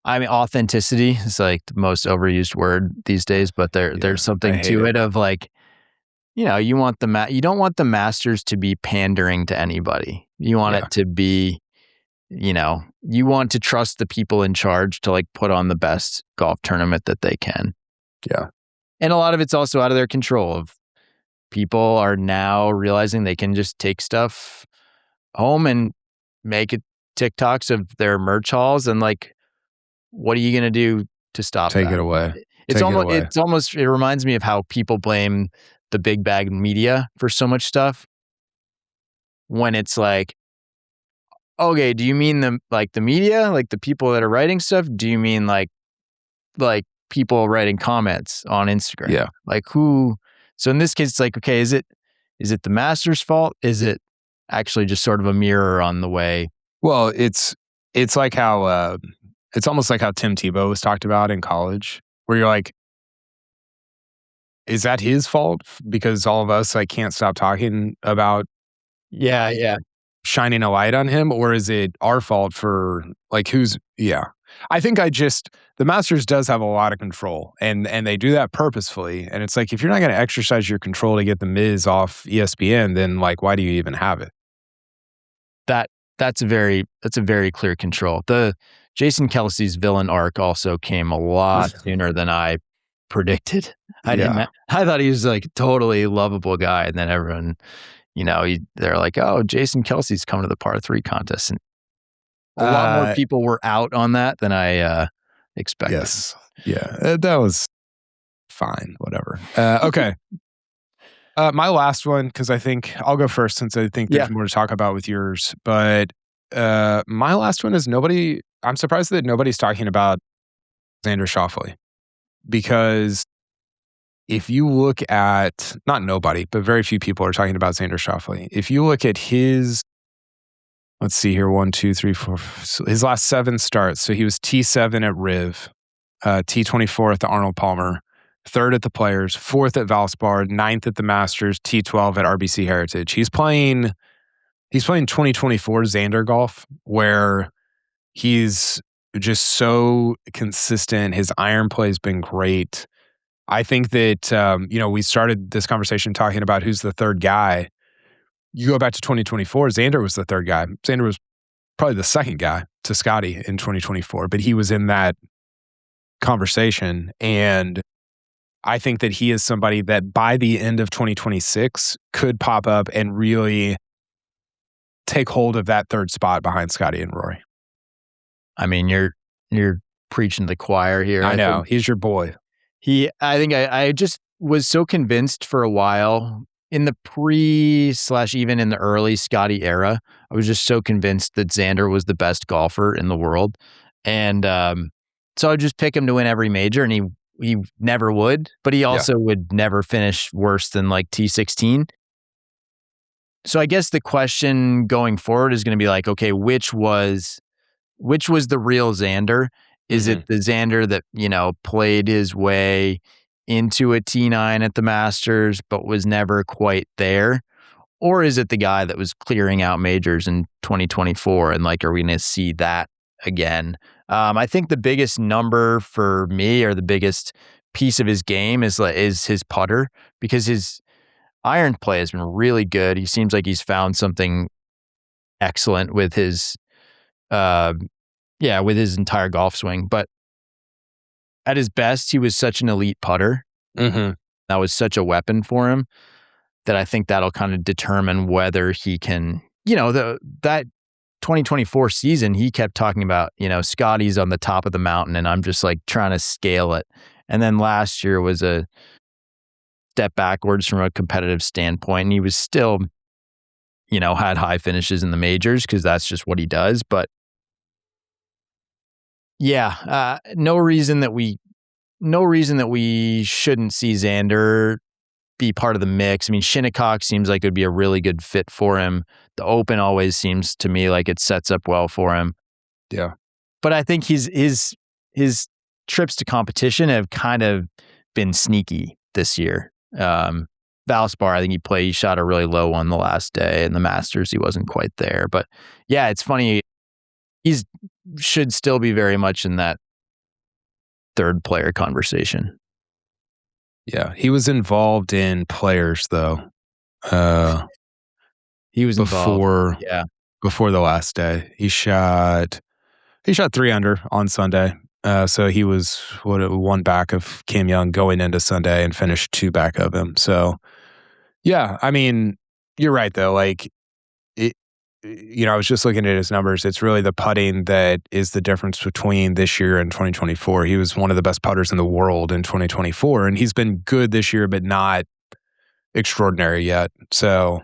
I mean, authenticity is like the most overused word these days, but Yeah, there's I something hate to it. it of like, you want you don't want the Masters to be pandering to anybody. You want Yeah, it to be, you want to trust the people in charge to like put on the best golf tournament that they can. yeah. And a lot of it's also out of their control of people are now realizing they can just take stuff home and make it TikToks of their merch hauls and like what are you going to do to stop Take it that? away. It's Take it almost away. it's almost it reminds me of how people blame the big bag media for so much stuff when it's like, okay, do you mean the media, like the people that are writing stuff? Do you mean like people writing comments on Instagram? Yeah. Like who? So in this case, it's like, okay, is it the Masters' fault? Is it actually just sort of a mirror on the way? Well, it's like how it's almost like how Tim Tebow was talked about in college, where you're like, is that his fault? Because all of us like can't stop talking about Yeah, yeah. shining a light on him, or is it our fault for like who's yeah. I think the Masters does have a lot of control and they do that purposefully. And it's like if you're not gonna exercise your control to get the Miz off ESPN, then like why do you even have it? That that's a very clear control. The Jason Kelsey's villain arc also came a lot sooner than I predicted. Yeah. I thought he was like a totally lovable guy, and then everyone, they're like, "Oh, Jason Kelsey's coming to the par 3 contest," and a lot more Uh people were out on that than I expected. yes. Yeah. That was fine. Whatever. Okay. My last one, because I think I'll go first since I think Yeah, there's more to talk about with yours. But my last one is I'm surprised that nobody's talking about Xander Schauffele because if you look at, not nobody, but very few people are talking about Xander Schauffele. If you look at let's see here, one, two, three, four, so his last 7 starts. So he was T7 at Riv, T24 at the Arnold Palmer, 3rd at the Players, 4th at Valspar, 9th at the Masters, T12 at RBC Heritage. He's playing 2024 Xander golf where he's just so consistent. His iron play has been great. I think that we started this conversation talking about who's the third guy. You go back to 2024, Xander was the third guy. Xander was probably the second guy to Scotty in 2024, but he was in that conversation. And I think that he is somebody that by the end of 2026 could pop up and really take hold of that third spot behind Scotty and Rory. I mean, you're preaching to the choir here. I know. He's your boy. I think I just was so convinced for a while in the pre/even in the early Scotty era. I was just so convinced that Xander was the best golfer in the world. And so I'd just pick him to win every major, and he never would, but he Yeah. also would never finish worse than like T16. So I guess the question going forward is going to be like, okay, which was the real Xander? Is it Mhm. the Xander that, played his way into a T9 at the Masters, but was never quite there? Or is it the guy that was clearing out majors in 2024? And like, are we going to see that again? I think the biggest number for me, or the biggest piece of his game, is his putter, because his iron play has been really good. He seems like he's found something excellent with his uh, with his entire golf swing. But at his best, he was such an elite putter. Mhm. That was such a weapon for him that I think that'll kind of determine whether he can, that 2024 season, he kept talking about, Scotty's on the top of the mountain and I'm just like trying to scale it. And then last year was a step backwards from a competitive standpoint. And he was still, had high finishes in the majors because that's just what he does. But Yeah, no reason that we shouldn't see Xander be part of the mix. I mean, Shinnecock seems like it would be a really good fit for him. The Open always seems to me like it sets up well for him. Yeah. But I think his trips to competition have kind of been sneaky this year. Valspar, I think he shot a really low one the last day, and the Masters he wasn't quite there. But yeah, it's funny. He's should still be very much in that third player conversation. Yeah. He was involved in Players though. Uh He was involved. before Yeah. before the last day. He shot 3 under on Sunday. So he was one back of Cam Young going into Sunday and finished 2 back of him. So yeah, I mean, you're right though. Like it, I was just looking at his numbers. It's really the putting that is the difference between this year and 2024. He was one of the best putters in the world in 2024, and he's been good this year, but not extraordinary yet. So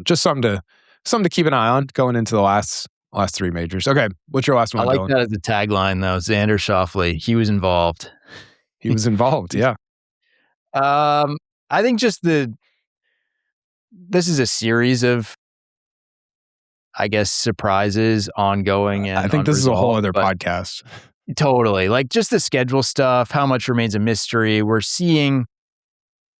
just something to keep an eye on going into the last 3 majors. Okay, what's your last I one, like Dylan? that as a tagline though. Xander Schauffele, he was involved. He was involved, yeah. I think this is a series of, I guess, surprises ongoing I and think this is a whole unresolved, other but podcast. totally. Like just the schedule stuff, how much remains a mystery. We're seeing,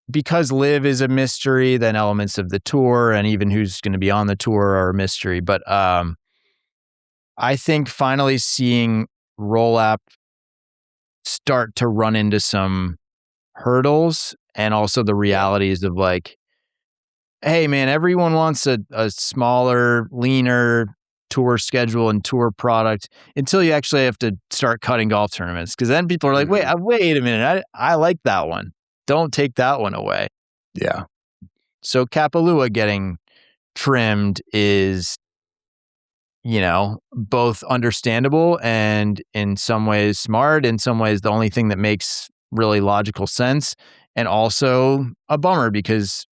because Live is a mystery, then elements of the tour and even who's going to be on the tour are a mystery. But I think finally seeing Roll App start to run into some hurdles and also the realities of like, hey man, everyone wants a smaller, leaner tour schedule and tour product until you actually have to start cutting golf tournaments. Because then people are like, wait a minute, I like that one. Don't take that one away. Yeah. So Kapalua getting trimmed is, both understandable and in some ways smart, in some ways the only thing that makes really logical sense, and also a bummer because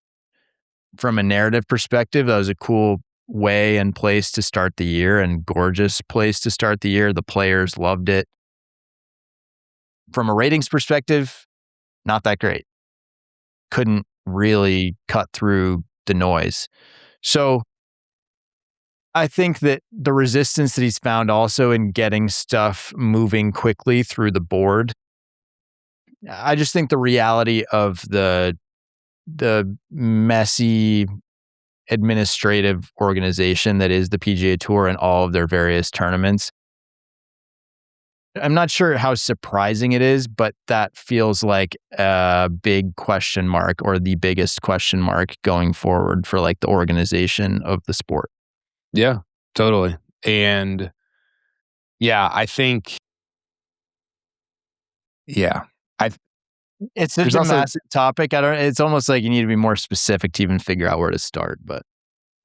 from a narrative perspective, that was a cool way and place to start the year and gorgeous place to start the year. The players loved it. From a ratings perspective, not that great. Couldn't really cut through the noise. So I think that the resistance that he's found also in getting stuff moving quickly through the board, I just think the reality of the messy administrative organization that is the PGA Tour and all of their various tournaments. I'm not sure how surprising it is, but that feels like a big question mark or the biggest question mark going forward for like the organization of the sport. Yeah, totally. And yeah, I think yeah. I It's such there's a also massive topic. It's almost like you need to be more specific to even figure out where to start, but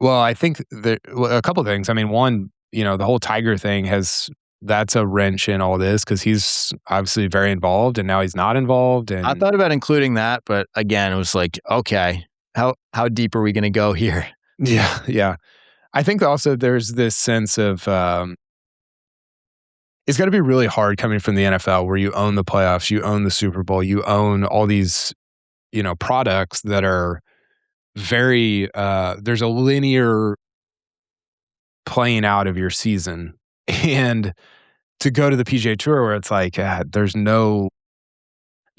I think a couple of things. I mean, one, the whole Tiger thing that's a wrench in all this because he's obviously very involved and now he's not involved. I And thought about including that, but again, it was like, okay, how deep are we going to go here? yeah, yeah. I think also there's this sense of it's got to be really hard coming from the NFL where you own the playoffs, you own the Super Bowl, you own all these, products that are very there's a linear playing out of your season. And to go to the PGA Tour where it's like there's no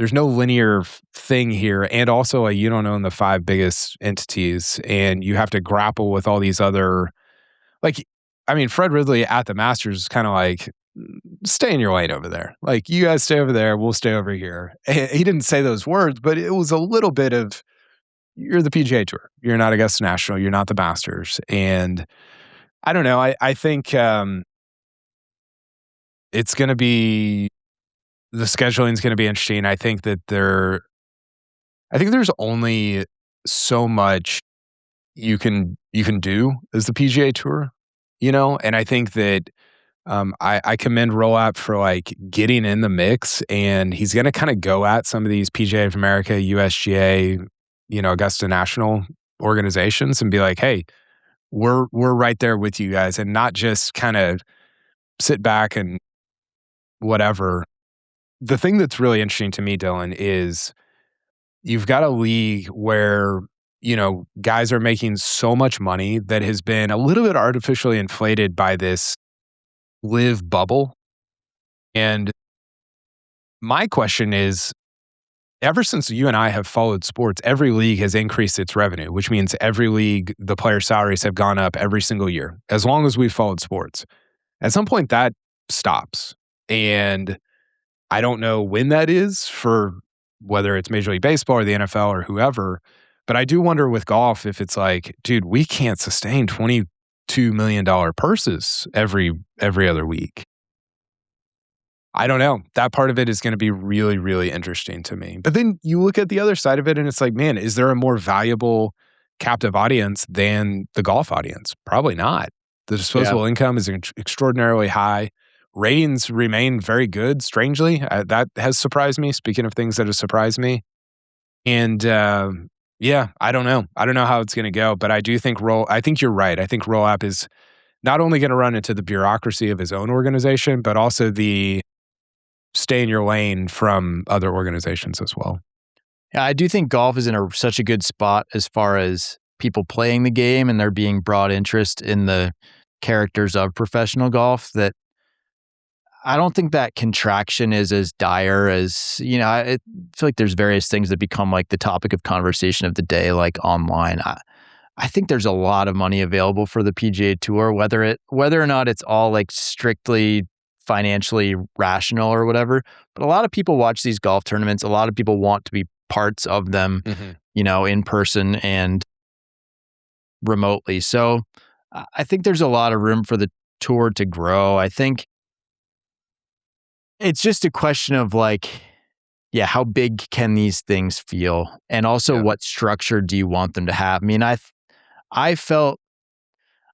linear thing here, and also you don't own the 5 biggest entities, and you have to grapple with all these other like. I mean, Fred Ridley at the Masters is kind of like, stay in your lane over there. Like, you guys stay over there, we'll stay over here. And he didn't say those words, but it was a little bit of, you're the PGA Tour, you're not Augusta National, you're not the Masters, and I don't know. I think it's going to be the scheduling is going to be interesting. I think there's only so much you can do as the PGA Tour, and I think that I commend Roll-Up for like getting in the mix, and he's going to kind of go at some of these PGA of America, USGA, Augusta National organizations and be like, hey, we're right there with you guys, and not just kind of sit back and whatever. The thing that's really interesting to me, Dylan, is you've got a league where, guys are making so much money that has been a little bit artificially inflated by this live bubble. And my question is, ever since you and I have followed sports, every league has increased its revenue, which means every league, the player salaries have gone up every single year, as long as we've followed sports. At some point, that stops. And I don't know when that is for whether it's Major League Baseball or the NFL or whoever. But I do wonder with golf if it's like, dude, we can't sustain $22 million purses every other week. I don't know. That part of it is going to be really, really interesting to me. But then you look at the other side of it and it's like, man, is there a more valuable captive audience than the golf audience? Probably not. The Yeah. disposable income is extraordinarily high. Ratings remain very good, strangely. That has surprised me, speaking of things that have surprised me. And yeah, I don't know. I don't know how it's going to go, but I do think I think you're right. I think Roll App is not only going to run into the bureaucracy of his own organization, but also the stay in your lane from other organizations as well. Yeah, I do think golf is in such a good spot as far as people playing the game and there being broad interest in the characters of professional golf that I don't think that contraction is as dire as, I feel like there's various things that become like the topic of conversation of the day, like online. I think there's a lot of money available for the PGA Tour, whether or not it's all like strictly financially rational or whatever. But a lot of people watch these golf tournaments. A lot of people want to be parts of them, in person and remotely. So I think there's a lot of room for the tour to grow. I think it's just a question of like, yeah, how big can these things feel? And also what structure do you want them to have? I mean, I felt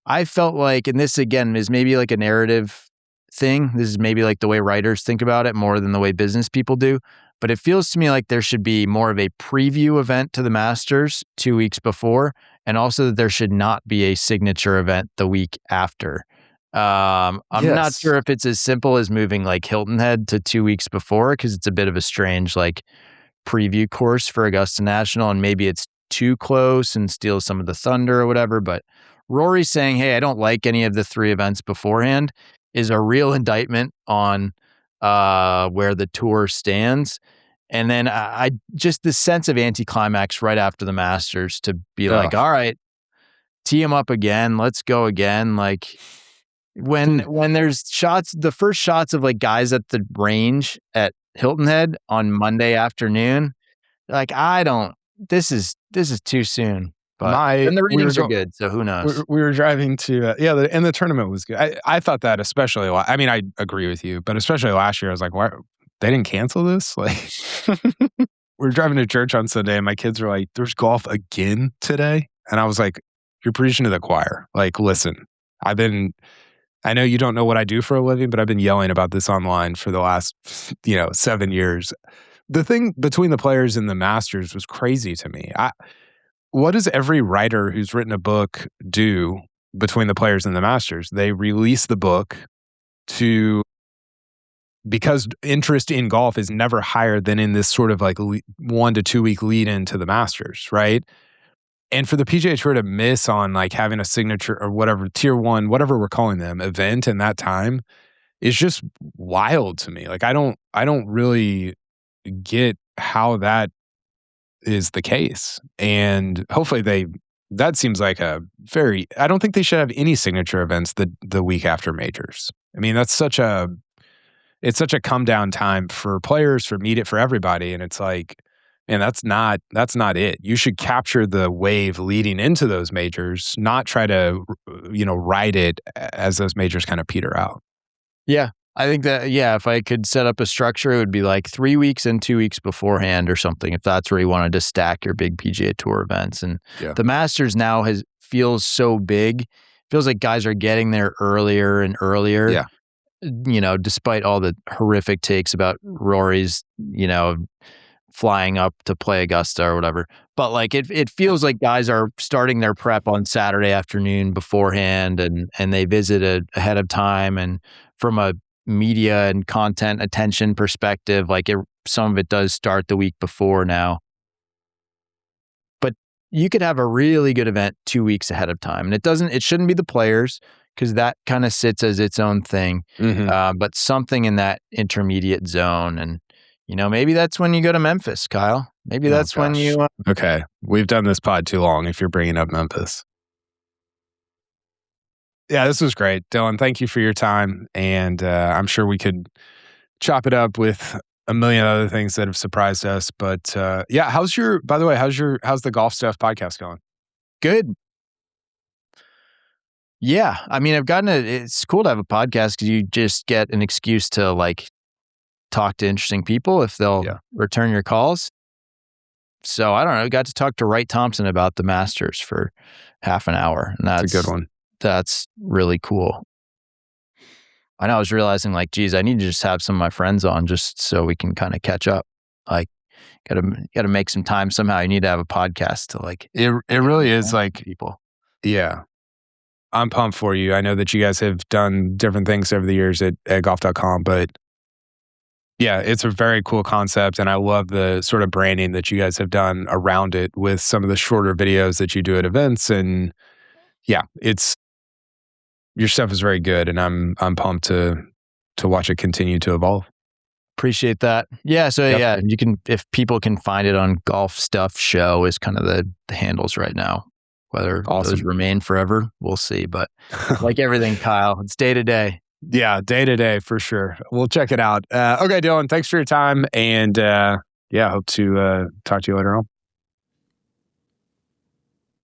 like, and this again is maybe like a narrative thing. This is maybe like the way writers think about it more than the way business people do. But it feels to me like there should be more of a preview event to the Masters 2 weeks before, and also that there should not be a signature event the week after. I'm not sure if it's as simple as moving like Hilton Head to 2 weeks before, because it's a bit of a strange like preview course for Augusta National, and maybe it's too close and steals some of the thunder or whatever. But Rory saying, hey, I don't like any of the 3 events beforehand is a real indictment on where the tour stands. And then I just the sense of anticlimax right after the Masters to be like, all right, tee him up again. Let's go again. Like when there's shots, the first shots of like guys at the range at Hilton Head on Monday afternoon, like this is too soon. But and the ratings are good, so who knows? We were driving to and the tournament was good. I thought that especially. I mean, I agree with you, but especially last year, I was like, why they didn't cancel this? Like, we were driving to church on Sunday, and my kids were like, "There's golf again today," and I was like, "You're preaching to the choir." Like, listen, I know you don't know what I do for a living, but I've been yelling about this online for the last 7 years. The thing between the players and the Masters was crazy to me. What does every writer who's written a book do between the players and the Masters? They release the book because interest in golf is never higher than in this sort of like 1 to 2 week lead into the Masters, right? And for the PGA Tour to miss on like having a signature or whatever, tier 1, whatever we're calling them, event in that time is just wild to me. Like I don't really get how that is the case. And hopefully that seems like I don't think they should have any signature events the week after majors. I mean, it's such a come down time for players, for media, for everybody. And it's like, man, that's not it. You should capture the wave leading into those majors, not try to, ride it as those majors kind of peter out. Yeah. I think that, if I could set up a structure, it would be like 3 weeks and 2 weeks beforehand or something, if that's where you wanted to stack your big PGA Tour events. And the Masters now feels so big. Feels like guys are getting there earlier and earlier. Yeah. Despite all the horrific takes about Rory's, flying up to play Augusta or whatever. But like it feels like guys are starting their prep on Saturday afternoon beforehand and they visit ahead of time. And from a media and content attention perspective, like some of it does start the week before now. But you could have a really good event 2 weeks ahead of time. And it shouldn't be the players, because that kind of sits as its own thing. But something in that intermediate zone. And, maybe that's when you go to Memphis, Kyle. Maybe that's when you... Okay. We've done this pod too long if you're bringing up Memphis. Yeah, this was great. Dylan, thank you for your time. And I'm sure we could chop it up with a million other things that have surprised us. But yeah, how's the Golf Stuff podcast going? Good. Yeah. I mean, it's cool to have a podcast because you just get an excuse to like talk to interesting people if they'll return your calls. So I don't know, got to talk to Wright Thompson about the Masters for half an hour. And that's a good one. That's really cool. I know, I was realizing like, geez, I need to just have some of my friends on just so we can kind of catch up. Like, gotta make some time somehow. You need to have a podcast to like... It really is like... people. Yeah. I'm pumped for you. I know that you guys have done different things over the years at golf.com, but yeah, it's a very cool concept. And I love the sort of branding that you guys have done around it with some of the shorter videos that you do at events. And yeah, your stuff is very good. And I'm pumped to watch it continue to evolve. Appreciate that. Yeah. So yeah, you can, if people can find it on Golf Stuff Show is kind of the handles right now. Whether those remain forever, we'll see. But like everything, Kyle, it's day to day. Yeah, day to day for sure. We'll check it out. Okay, Dylan, thanks for your time. And hope to talk to you later on.